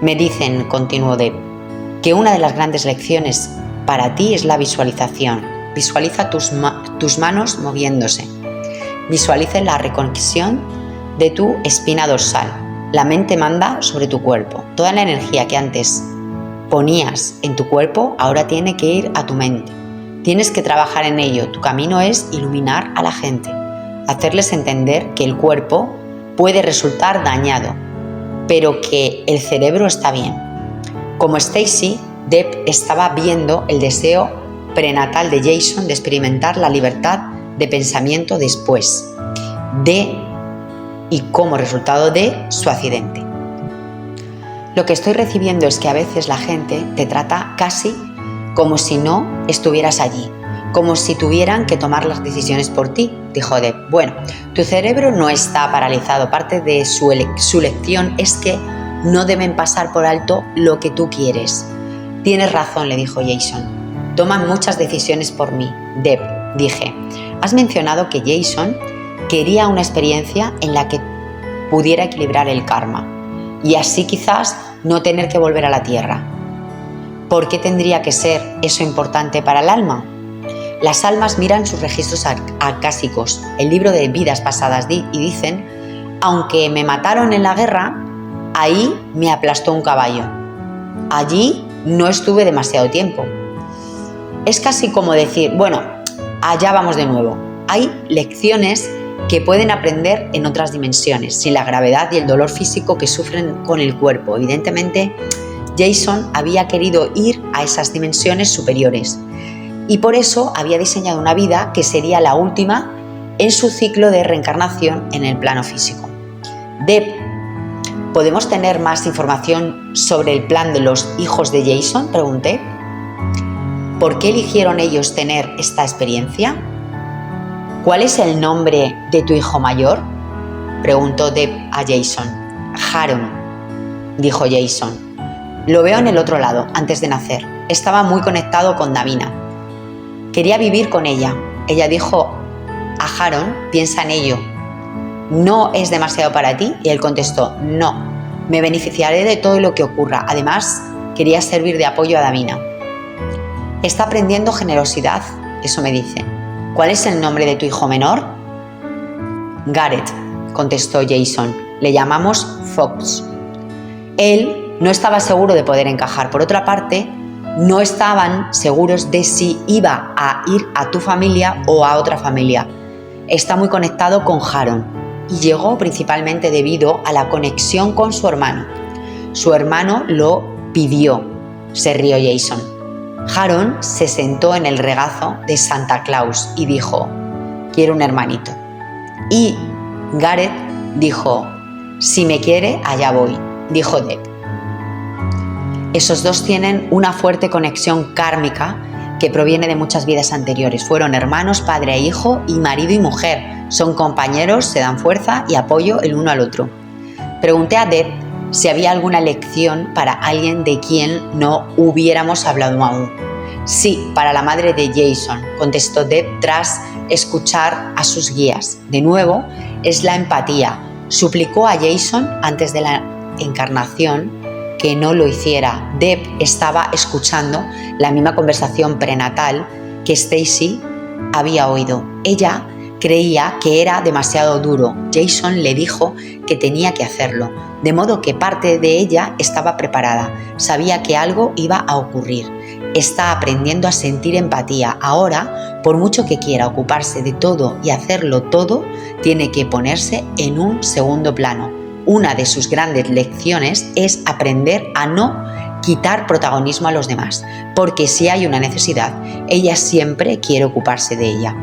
Me dicen, continuó Deb, que una de las grandes lecciones para ti es la visualización. Visualiza tus manos moviéndose. visualices la reconexión de tu espina dorsal. La mente manda sobre tu cuerpo. Toda la energía que antes ponías en tu cuerpo ahora tiene que ir a tu mente. Tienes que trabajar en ello. Tu camino es iluminar a la gente, hacerles entender que el cuerpo puede resultar dañado, pero que el cerebro está bien. Como Stacy, Deb estaba viendo el deseo prenatal de Jason de experimentar la libertad de pensamiento después de y como resultado de su accidente. Lo que estoy recibiendo es que a veces la gente te trata casi como si no estuvieras allí, como si tuvieran que tomar las decisiones por ti, dijo Deb. Bueno, tu cerebro no está paralizado. Parte de su lección es que no deben pasar por alto lo que tú quieres. Tienes razón, le dijo Jason. Toman muchas decisiones por mí. Deb, dije, has mencionado que Jason quería una experiencia en la que pudiera equilibrar el karma y así quizás no tener que volver a la tierra. ¿Por qué tendría que ser eso importante para el alma? Las almas miran sus registros acásicos, el libro de vidas pasadas, y dicen, aunque me mataron en la guerra, ahí me aplastó un caballo. Allí no estuve demasiado tiempo. Es casi como decir, bueno, allá vamos de nuevo. Hay lecciones que pueden aprender en otras dimensiones, sin la gravedad y el dolor físico que sufren con el cuerpo. Evidentemente, Jason había querido ir a esas dimensiones superiores y por eso había diseñado una vida que sería la última en su ciclo de reencarnación en el plano físico. Deb, ¿podemos tener más información sobre el plan de los hijos de Jason?, pregunté. ¿Por qué eligieron ellos tener esta experiencia? ¿Cuál es el nombre de tu hijo mayor?, preguntó Deb a Jason. Haron, dijo Jason. Lo veo en el otro lado, antes de nacer. Estaba muy conectado con Davina. Quería vivir con ella. Ella dijo a Haron, piensa en ello. ¿No es demasiado para ti? Y él contestó, no, me beneficiaré de todo lo que ocurra. Además, quería servir de apoyo a Davina. Está aprendiendo generosidad, eso me dice. ¿Cuál es el nombre de tu hijo menor? Garrett, contestó Jason. Le llamamos Fox. Él no estaba seguro de poder encajar. Por otra parte, no estaban seguros de si iba a ir a tu familia o a otra familia. Está muy conectado con Haron y llegó principalmente debido a la conexión con su hermano. Su hermano lo pidió, se rió Jason. Haron se sentó en el regazo de Santa Claus y dijo, quiero un hermanito. Y Garrett dijo, si me quiere, allá voy, dijo Deb. Esos dos tienen una fuerte conexión kármica que proviene de muchas vidas anteriores. Fueron hermanos, padre e hijo, y marido y mujer. Son compañeros, se dan fuerza y apoyo el uno al otro. Pregunté a Deb si había alguna lección para alguien de quien no hubiéramos hablado aún. Sí, para la madre de Jason, contestó Deb tras escuchar a sus guías. De nuevo, es la empatía. Suplicó a Jason antes de la encarnación que no lo hiciera. Deb estaba escuchando la misma conversación prenatal que Stacy había oído. Ella creía que era demasiado duro. Jason le dijo que tenía que hacerlo, de modo que parte de ella estaba preparada. Sabía que algo iba a ocurrir. Está aprendiendo a sentir empatía. Ahora, por mucho que quiera ocuparse de todo y hacerlo todo, tiene que ponerse en un segundo plano. Una de sus grandes lecciones es aprender a no quitar protagonismo a los demás, porque si hay una necesidad, ella siempre quiere ocuparse de ella.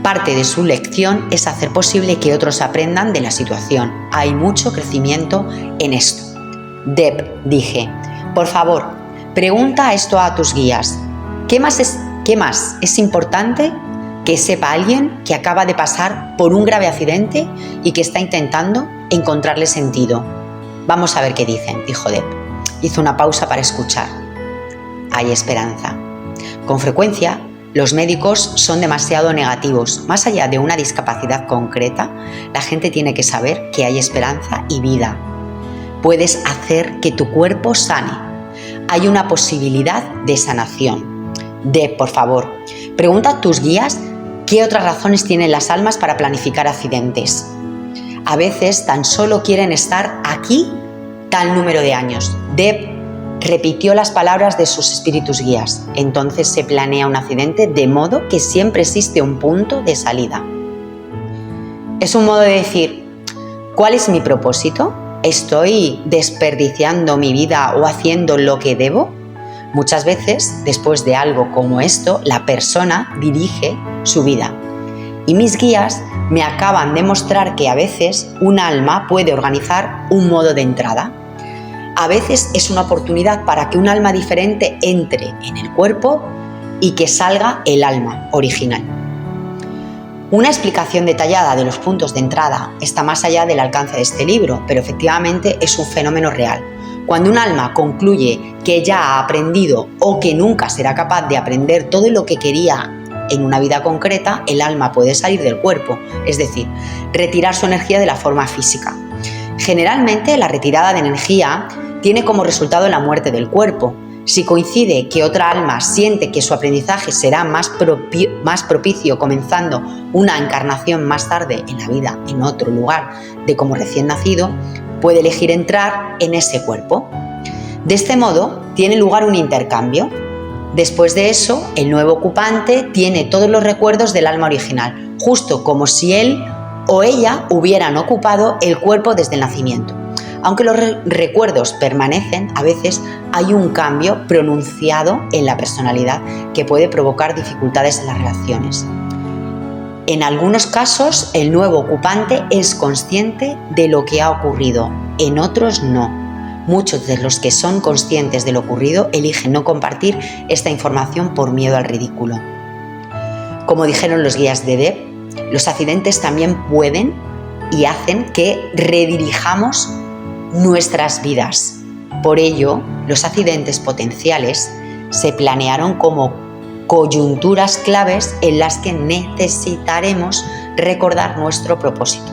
Parte de su lección es hacer posible que otros aprendan de la situación. Hay mucho crecimiento en esto. Deb, dije, por favor, pregunta esto a tus guías. ¿Qué más es importante que sepa alguien que acaba de pasar por un grave accidente y que está intentando encontrarle sentido? Vamos a ver qué dicen, dijo Deb. Hizo una pausa para escuchar. Hay esperanza. Con frecuencia, los médicos son demasiado negativos. Más allá de una discapacidad concreta, la gente tiene que saber que hay esperanza y vida. Puedes hacer que tu cuerpo sane. Hay una posibilidad de sanación. Deb, por favor, pregunta a tus guías ¿Qué otras razones tienen las almas para planificar accidentes? A veces tan solo quieren estar aquí tal número de años. Deb repitió las palabras de sus espíritus guías. Entonces se planea un accidente de modo que siempre existe un punto de salida. Es un modo de decir, ¿cuál es mi propósito? ¿Estoy desperdiciando mi vida o haciendo lo que debo? Muchas veces, después de algo como esto, la persona dirige su vida. Y mis guías me acaban de mostrar que a veces un alma puede organizar un modo de entrada. A veces es una oportunidad para que un alma diferente entre en el cuerpo y que salga el alma original. Una explicación detallada de los puntos de entrada está más allá del alcance de este libro, pero efectivamente es un fenómeno real. Cuando un alma concluye que ya ha aprendido o que nunca será capaz de aprender todo lo que quería en una vida concreta, el alma puede salir del cuerpo, es decir, retirar su energía de la forma física. Generalmente la retirada de energía tiene como resultado la muerte del cuerpo. Si coincide que otra alma siente que su aprendizaje será más propicio comenzando una encarnación más tarde en la vida en otro lugar de como recién nacido, puede elegir entrar en ese cuerpo. De este modo tiene lugar un intercambio. Después de eso, el nuevo ocupante tiene todos los recuerdos del alma original, justo como si él o ella hubieran ocupado el cuerpo desde el nacimiento. Aunque los recuerdos permanecen, a veces hay un cambio pronunciado en la personalidad que puede provocar dificultades en las relaciones. En algunos casos, el nuevo ocupante es consciente de lo que ha ocurrido, en otros no. Muchos de los que son conscientes de lo ocurrido eligen no compartir esta información por miedo al ridículo. Como dijeron los guías de Deb, los accidentes también pueden y hacen que redirijamos nuestras vidas. Por ello, los accidentes potenciales se planearon como coyunturas claves en las que necesitaremos recordar nuestro propósito.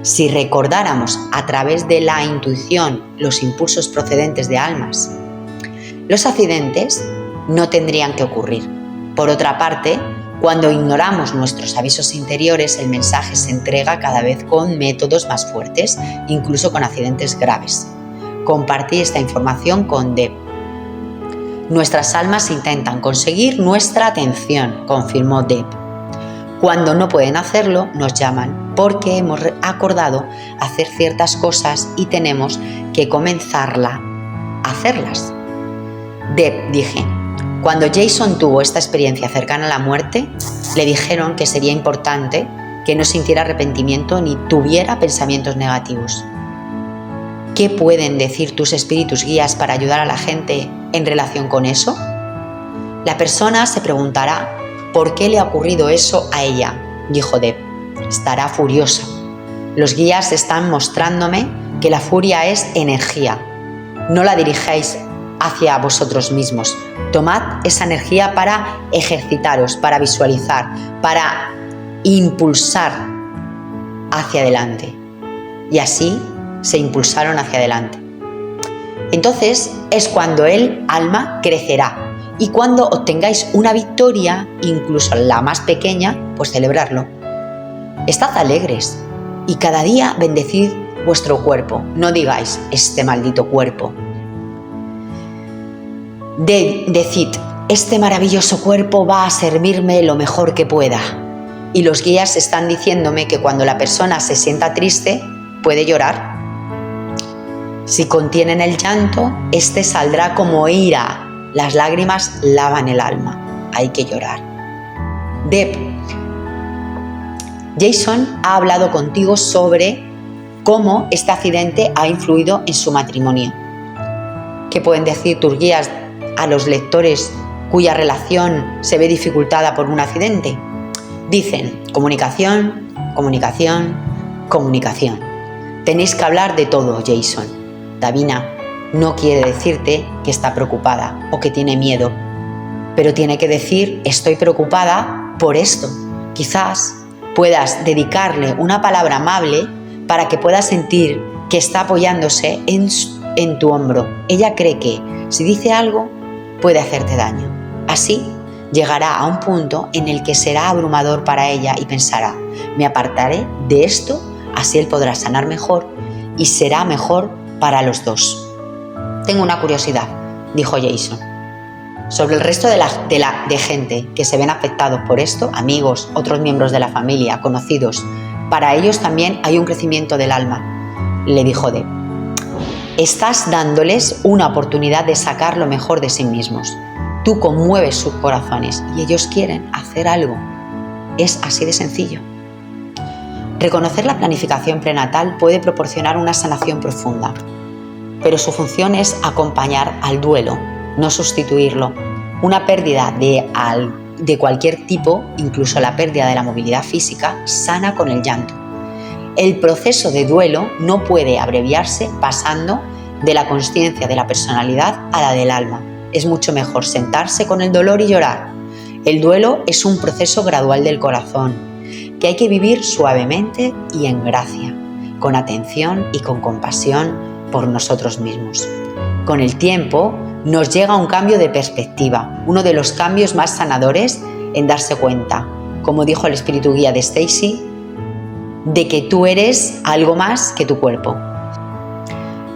Si recordáramos a través de la intuición los impulsos procedentes de almas, los accidentes no tendrían que ocurrir. Por otra parte, cuando ignoramos nuestros avisos interiores, el mensaje se entrega cada vez con métodos más fuertes, incluso con accidentes graves. Compartí esta información con Deb. Nuestras almas intentan conseguir nuestra atención, confirmó Deb. Cuando no pueden hacerlo, nos llaman porque hemos acordado hacer ciertas cosas y tenemos que comenzar a hacerlas. Deb, dije. Cuando Jason tuvo esta experiencia cercana a la muerte, le dijeron que sería importante que no sintiera arrepentimiento ni tuviera pensamientos negativos. ¿Qué pueden decir tus espíritus guías para ayudar a la gente en relación con eso? La persona se preguntará por qué le ha ocurrido eso a ella, dijo Deb. Estará furiosa. Los guías están mostrándome que la furia es energía. No la dirijáis hacia vosotros mismos. Tomad esa energía para ejercitaros, para visualizar, para impulsar hacia adelante. Y así se impulsaron hacia adelante. Entonces es cuando el alma crecerá y cuando obtengáis una victoria, incluso la más pequeña, pues celebrarlo. Estad alegres y cada día bendecid vuestro cuerpo. No digáis este maldito cuerpo. Decid, este maravilloso cuerpo va a servirme lo mejor que pueda. Y los guías están diciéndome que cuando la persona se sienta triste, puede llorar. Si contienen el llanto, este saldrá como ira. Las lágrimas lavan el alma. Hay que llorar. Deb, Jason ha hablado contigo sobre cómo este accidente ha influido en su matrimonio. ¿Qué pueden decir tus guías a los lectores cuya relación se ve dificultada por un accidente? Dicen comunicación, comunicación, comunicación. Tenéis que hablar de todo, Jason. Davina no quiere decirte que está preocupada o que tiene miedo, pero tiene que decir estoy preocupada por esto. Quizás puedas dedicarle una palabra amable para que pueda sentir que está apoyándose en tu hombro. Ella cree que si dice algo puede hacerte daño. Así llegará a un punto en el que será abrumador para ella y pensará: me apartaré de esto, así él podrá sanar mejor y será mejor para los dos. Tengo una curiosidad, dijo Jason, sobre el resto de gente que se ven afectados por esto, amigos, otros miembros de la familia, conocidos. Para ellos también hay un crecimiento del alma, le dijo Deb. Estás dándoles una oportunidad de sacar lo mejor de sí mismos. Tú conmueves sus corazones y ellos quieren hacer algo. Es así de sencillo. Reconocer la planificación prenatal puede proporcionar una sanación profunda, pero su función es acompañar al duelo, no sustituirlo. Una pérdida de cualquier tipo, incluso la pérdida de la movilidad física, sana con el llanto. El proceso de duelo no puede abreviarse pasando de la consciencia de la personalidad a la del alma. Es mucho mejor sentarse con el dolor y llorar. El duelo es un proceso gradual del corazón, que hay que vivir suavemente y en gracia, con atención y con compasión por nosotros mismos. Con el tiempo nos llega un cambio de perspectiva, uno de los cambios más sanadores en darse cuenta, como dijo el espíritu guía de Stacy, de que tú eres algo más que tu cuerpo.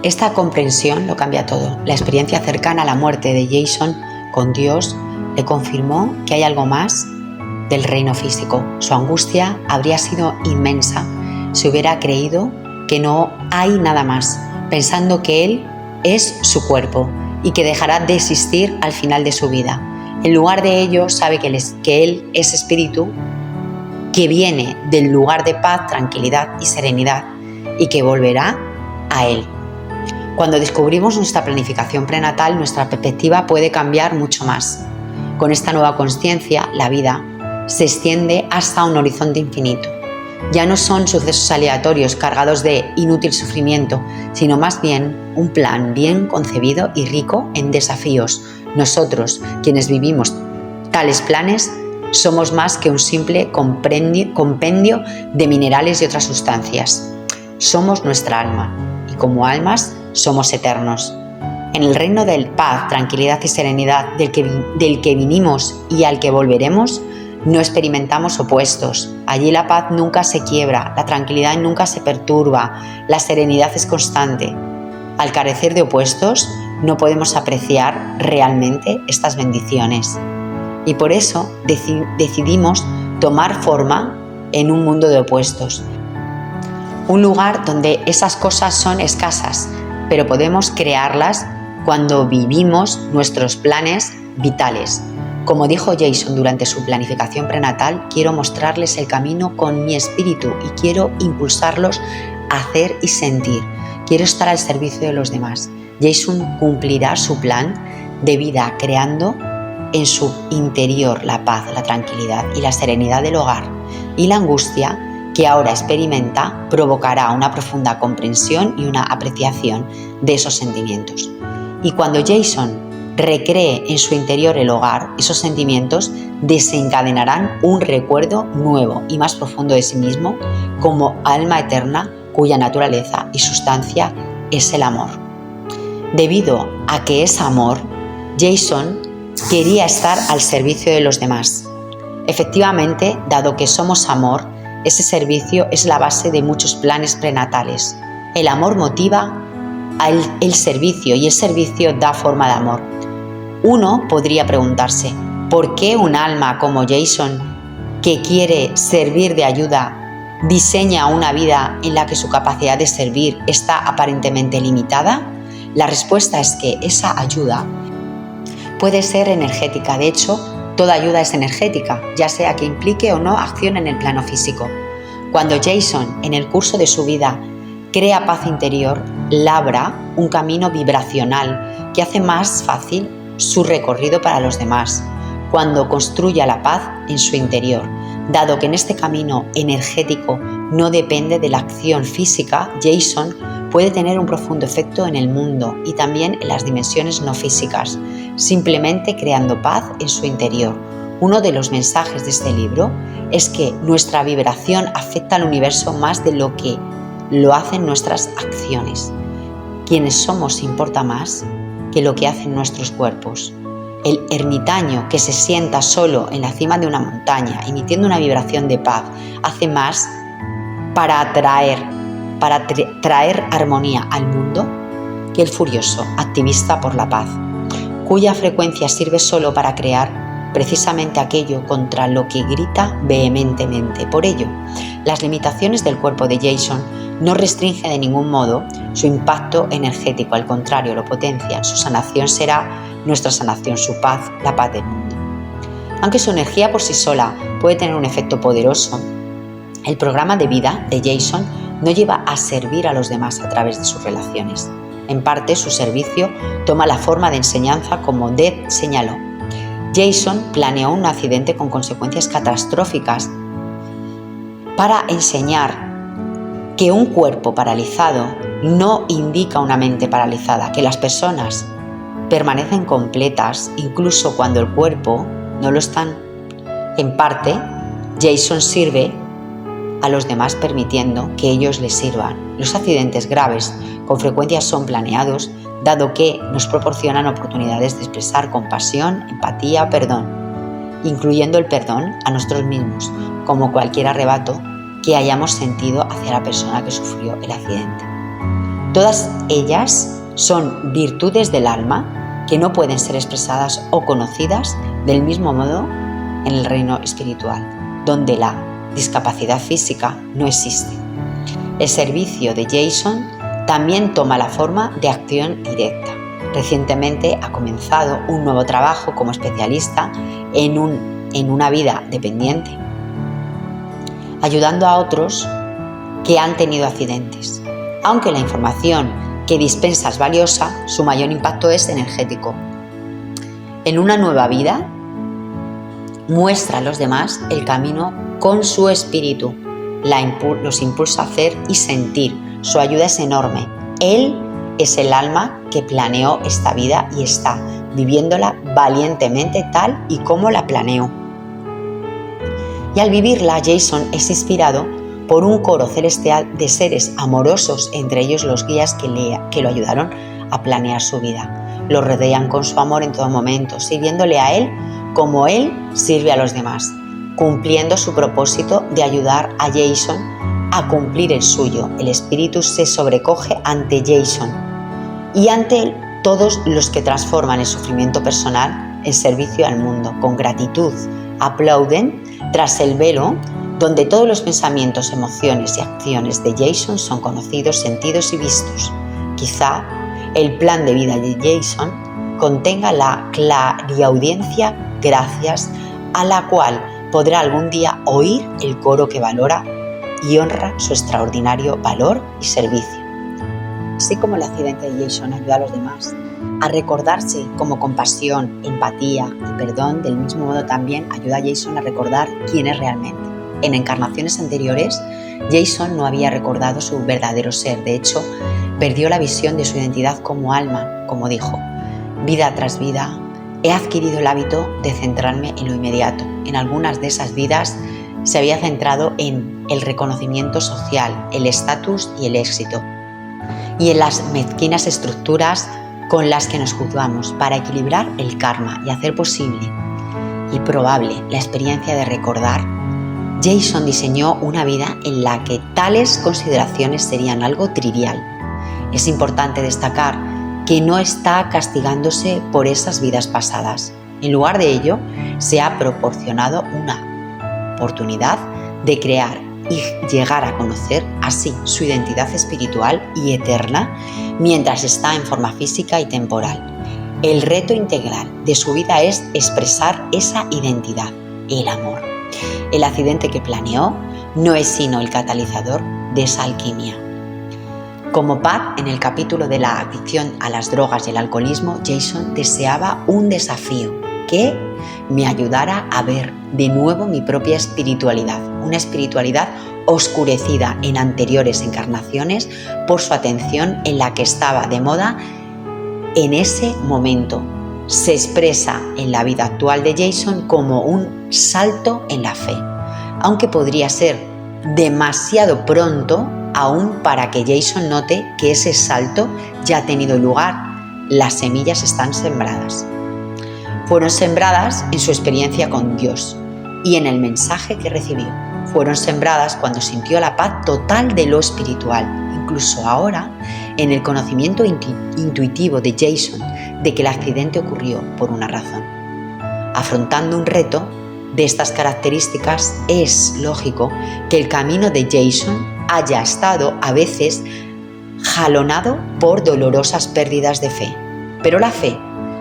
Esta comprensión lo cambia todo. La experiencia cercana a la muerte de Jason con Dios le confirmó que hay algo más del reino físico. Su angustia habría sido inmensa si hubiera creído que no hay nada más, pensando que él es su cuerpo y que dejará de existir al final de su vida. En lugar de ello, sabe que él es espíritu que viene del lugar de paz, tranquilidad y serenidad y que volverá a él. Cuando descubrimos nuestra planificación prenatal, nuestra perspectiva puede cambiar mucho más. Con esta nueva consciencia, la vida se extiende hasta un horizonte infinito. Ya no son sucesos aleatorios cargados de inútil sufrimiento, sino más bien un plan bien concebido y rico en desafíos. Nosotros, quienes vivimos tales planes, somos más que un simple compendio de minerales y otras sustancias. Somos nuestra alma y como almas somos eternos. En el reino de paz, tranquilidad y serenidad del que vinimos y al que volveremos, no experimentamos opuestos. Allí la paz nunca se quiebra, la tranquilidad nunca se perturba, la serenidad es constante. Al carecer de opuestos, no podemos apreciar realmente estas bendiciones. Y por eso decidimos tomar forma en un mundo de opuestos. Un lugar donde esas cosas son escasas, pero podemos crearlas cuando vivimos nuestros planes vitales. Como dijo Jason durante su planificación prenatal, quiero mostrarles el camino con mi espíritu y quiero impulsarlos a hacer y sentir. Quiero estar al servicio de los demás. Jason cumplirá su plan de vida creando en su interior la paz, la tranquilidad y la serenidad del hogar. Y la angustia que ahora experimenta provocará una profunda comprensión y una apreciación de esos sentimientos. Y cuando Jason recree en su interior el hogar, esos sentimientos desencadenarán un recuerdo nuevo y más profundo de sí mismo como alma eterna cuya naturaleza y sustancia es el amor. Debido a que es amor, Jason quería estar al servicio de los demás. Efectivamente, dado que somos amor, ese servicio es la base de muchos planes prenatales. El amor motiva el servicio y el servicio da forma de amor. Uno podría preguntarse, ¿por qué un alma como Jason, que quiere servir de ayuda, diseña una vida en la que su capacidad de servir está aparentemente limitada? La respuesta es que esa ayuda puede ser energética. De hecho, toda ayuda es energética, ya sea que implique o no acción en el plano físico. Cuando Jason, en el curso de su vida, crea paz interior, labra un camino vibracional que hace más fácil su recorrido para los demás, cuando construya la paz en su interior. Dado que en este camino energético no depende de la acción física, Jason puede tener un profundo efecto en el mundo y también en las dimensiones no físicas, simplemente creando paz en su interior. Uno de los mensajes de este libro es que nuestra vibración afecta al universo más de lo que lo hacen nuestras acciones. Quienes somos importa más que lo que hacen nuestros cuerpos. El ermitaño que se sienta solo en la cima de una montaña, emitiendo una vibración de paz, hace más para traer armonía al mundo que el furioso activista por la paz, cuya frecuencia sirve solo para crear precisamente aquello contra lo que grita vehementemente. Por ello, las limitaciones del cuerpo de Jason no restringen de ningún modo su impacto energético, al contrario, lo potencian. Su sanación será nuestra sanación, su paz, la paz del mundo. Aunque su energía por sí sola puede tener un efecto poderoso, el programa de vida de Jason no lleva a servir a los demás a través de sus relaciones. En parte, su servicio toma la forma de enseñanza, como Death señaló. Jason planeó un accidente con consecuencias catastróficas para enseñar que un cuerpo paralizado no indica una mente paralizada, que las personas permanecen completas incluso cuando el cuerpo no lo están. En parte, Jason sirve a los demás permitiendo que ellos les sirvan. Los accidentes graves con frecuencia son planeados, dado que nos proporcionan oportunidades de expresar compasión, empatía, perdón, incluyendo el perdón a nosotros mismos, como cualquier arrebato que hayamos sentido hacia la persona que sufrió el accidente. Todas ellas son virtudes del alma que no pueden ser expresadas o conocidas del mismo modo en el reino espiritual, donde la discapacidad física no existe. El servicio de Jason también toma la forma de acción directa. Recientemente ha comenzado un nuevo trabajo como especialista en una vida dependiente, ayudando a otros que han tenido accidentes. Aunque la información que dispensa es valiosa, su mayor impacto es energético. En una nueva vida, muestra a los demás el camino con su espíritu, los impulsa a hacer y sentir. Su ayuda es enorme. Él es el alma que planeó esta vida y está viviéndola valientemente tal y como la planeó. Y al vivirla, Jason es inspirado por un coro celestial de seres amorosos, entre ellos los guías que lo ayudaron a planear su vida. Lo rodean con su amor en todo momento, sirviéndole a él como él sirve a los demás, cumpliendo su propósito de ayudar a Jason a cumplir el suyo. El espíritu se sobrecoge ante Jason y ante todos los que transforman el sufrimiento personal en servicio al mundo. Con gratitud aplauden tras el velo donde todos los pensamientos, emociones y acciones de Jason son conocidos, sentidos y vistos. Quizá el plan de vida de Jason contenga la clariaudiencia gracias a la cual podrá algún día oír el coro que valora y honra su extraordinario valor y servicio. Así como el accidente de Jason ayuda a los demás a recordarse como compasión, empatía y perdón, del mismo modo también ayuda a Jason a recordar quién es realmente. En encarnaciones anteriores, Jason no había recordado su verdadero ser. De hecho, perdió la visión de su identidad como alma, como dijo. Vida tras vida, he adquirido el hábito de centrarme en lo inmediato. En algunas de esas vidas se había centrado en el reconocimiento social, el estatus y el éxito, y en las mezquinas estructuras con las que nos juzgamos para equilibrar el karma y hacer posible y probable la experiencia de recordar. Jason diseñó una vida en la que tales consideraciones serían algo trivial. Es importante destacar que no está castigándose por esas vidas pasadas. En lugar de ello, se ha proporcionado una oportunidad de crear y llegar a conocer así su identidad espiritual y eterna mientras está en forma física y temporal. El reto integral de su vida es expresar esa identidad, el amor. El accidente que planeó no es sino el catalizador de esa alquimia. Como Pat, en el capítulo de la adicción a las drogas y el alcoholismo, Jason deseaba un desafío que me ayudara a ver de nuevo mi propia espiritualidad, una espiritualidad oscurecida en anteriores encarnaciones por su atención en la que estaba de moda en ese momento. Se expresa en la vida actual de Jason como un salto en la fe, aunque podría ser demasiado pronto aún para que Jason note que ese salto ya ha tenido lugar. Las semillas están sembradas. fueron sembradas en su experiencia con Dios y en el mensaje que recibió. Fueron sembradas cuando sintió la paz total de lo espiritual, incluso ahora en el conocimiento intuitivo de Jason de que el accidente ocurrió por una razón. Afrontando un reto de estas características, es lógico que el camino de Jason haya estado a veces jalonado por dolorosas pérdidas de fe, pero la fe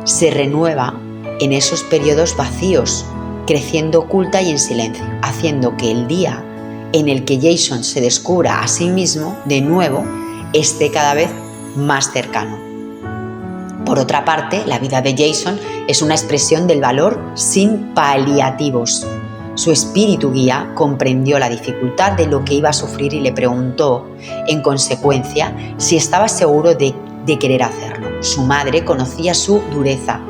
se renueva en esos periodos vacíos, creciendo oculta y en silencio, haciendo que el día en el que Jason se descubra a sí mismo de nuevo esté cada vez más cercano. Por otra parte, la vida de Jason es una expresión del valor sin paliativos. Su espíritu guía comprendió la dificultad de lo que iba a sufrir y le preguntó, en consecuencia, si estaba seguro de querer hacerlo. Su madre conocía su dureza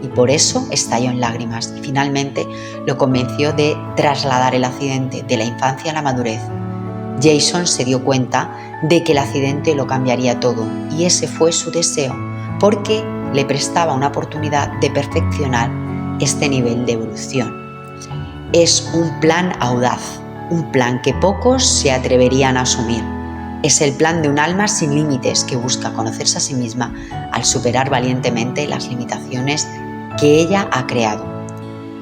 y por eso estalló en lágrimas y finalmente lo convenció de trasladar el accidente de la infancia a la madurez. Jason se dio cuenta de que el accidente lo cambiaría todo y ese fue su deseo, porque le prestaba una oportunidad de perfeccionar este nivel de evolución. Es un plan audaz, un plan que pocos se atreverían a asumir. Es el plan de un alma sin límites que busca conocerse a sí misma al superar valientemente las limitaciones que ella ha creado.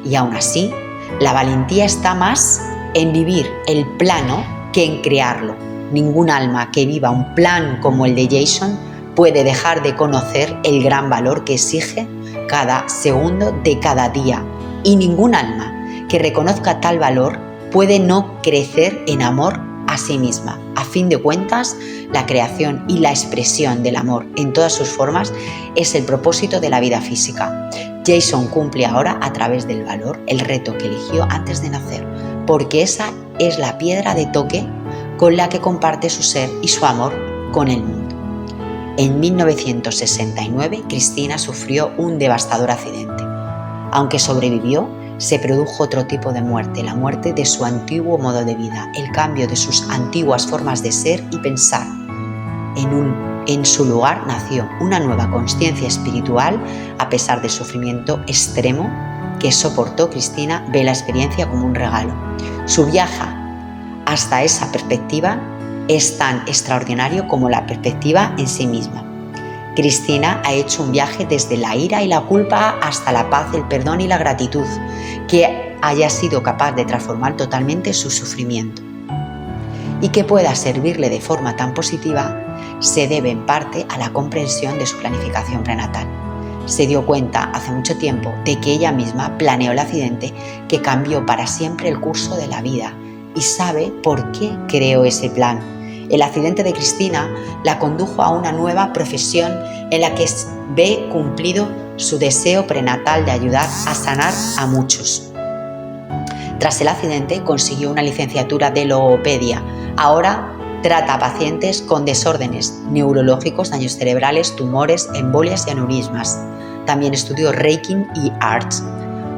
Y aún así, la valentía está más en vivir el plano que en crearlo. Ningún alma que viva un plan como el de Jason puede dejar de conocer el gran valor que exige cada segundo de cada día. Y ningún alma que reconozca tal valor puede no crecer en amor a sí misma. A fin de cuentas, la creación y la expresión del amor en todas sus formas es el propósito de la vida física. Jason cumple ahora a través del valor el reto que eligió antes de nacer, porque esa es la piedra de toque con la que comparte su ser y su amor con el mundo. En 1969, Cristina sufrió un devastador accidente. Aunque sobrevivió, se produjo otro tipo de muerte, la muerte de su antiguo modo de vida, el cambio de sus antiguas formas de ser y pensar. En su lugar nació una nueva consciencia espiritual a pesar del sufrimiento extremo que soportó. Cristina ve la experiencia como un regalo. Su viaje hasta esa perspectiva es tan extraordinario como la perspectiva en sí misma. Cristina ha hecho un viaje desde la ira y la culpa hasta la paz, el perdón y la gratitud, que haya sido capaz de transformar totalmente su sufrimiento. Y que pueda servirle de forma tan positiva se debe en parte a la comprensión de su planificación prenatal. Se dio cuenta hace mucho tiempo de que ella misma planeó el accidente que cambió para siempre el curso de la vida y sabe por qué creó ese plan. El accidente de Cristina la condujo a una nueva profesión en la que ve cumplido su deseo prenatal de ayudar a sanar a muchos. Tras el accidente consiguió una licenciatura de logopedia. Ahora trata a pacientes con desórdenes neurológicos, daños cerebrales, tumores, embolias y aneurismas. También estudió Reiki y Arts,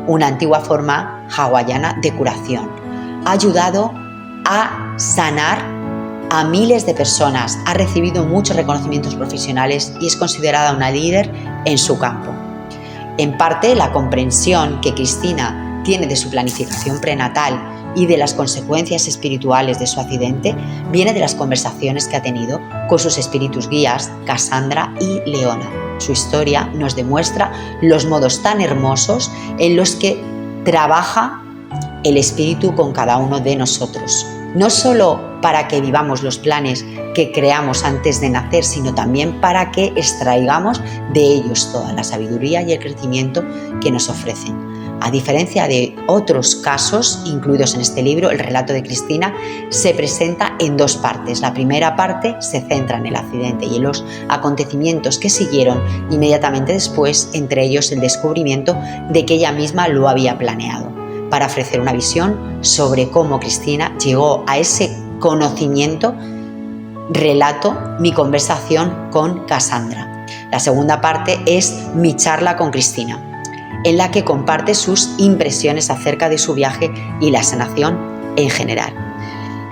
una antigua forma hawaiana de curación. Ha ayudado a sanar a miles de personas, ha recibido muchos reconocimientos profesionales y es considerada una líder en su campo. En parte, la comprensión que Cristina tiene de su planificación prenatal y de las consecuencias espirituales de su accidente viene de las conversaciones que ha tenido con sus espíritus guías, Cassandra y Leona. Su historia nos demuestra los modos tan hermosos en los que trabaja el espíritu con cada uno de nosotros. No solo para que vivamos los planes que creamos antes de nacer, sino también para que extraigamos de ellos toda la sabiduría y el crecimiento que nos ofrecen. A diferencia de otros casos incluidos en este libro, el relato de Cristina se presenta en dos partes. La primera parte se centra en el accidente y en los acontecimientos que siguieron inmediatamente después, entre ellos el descubrimiento de que ella misma lo había planeado, para ofrecer una visión sobre cómo Cristina llegó a ese conocimiento. Relato mi conversación con Cassandra. La segunda parte es mi charla con Cristina, en la que comparte sus impresiones acerca de su viaje y la sanación en general.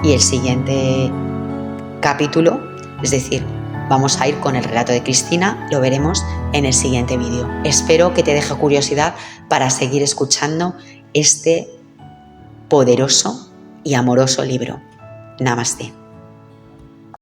Y el siguiente capítulo, es decir, Vamos a ir con el relato de Cristina, lo veremos en el siguiente vídeo. Espero que te deje curiosidad para seguir escuchando este poderoso y amoroso libro. Namaste.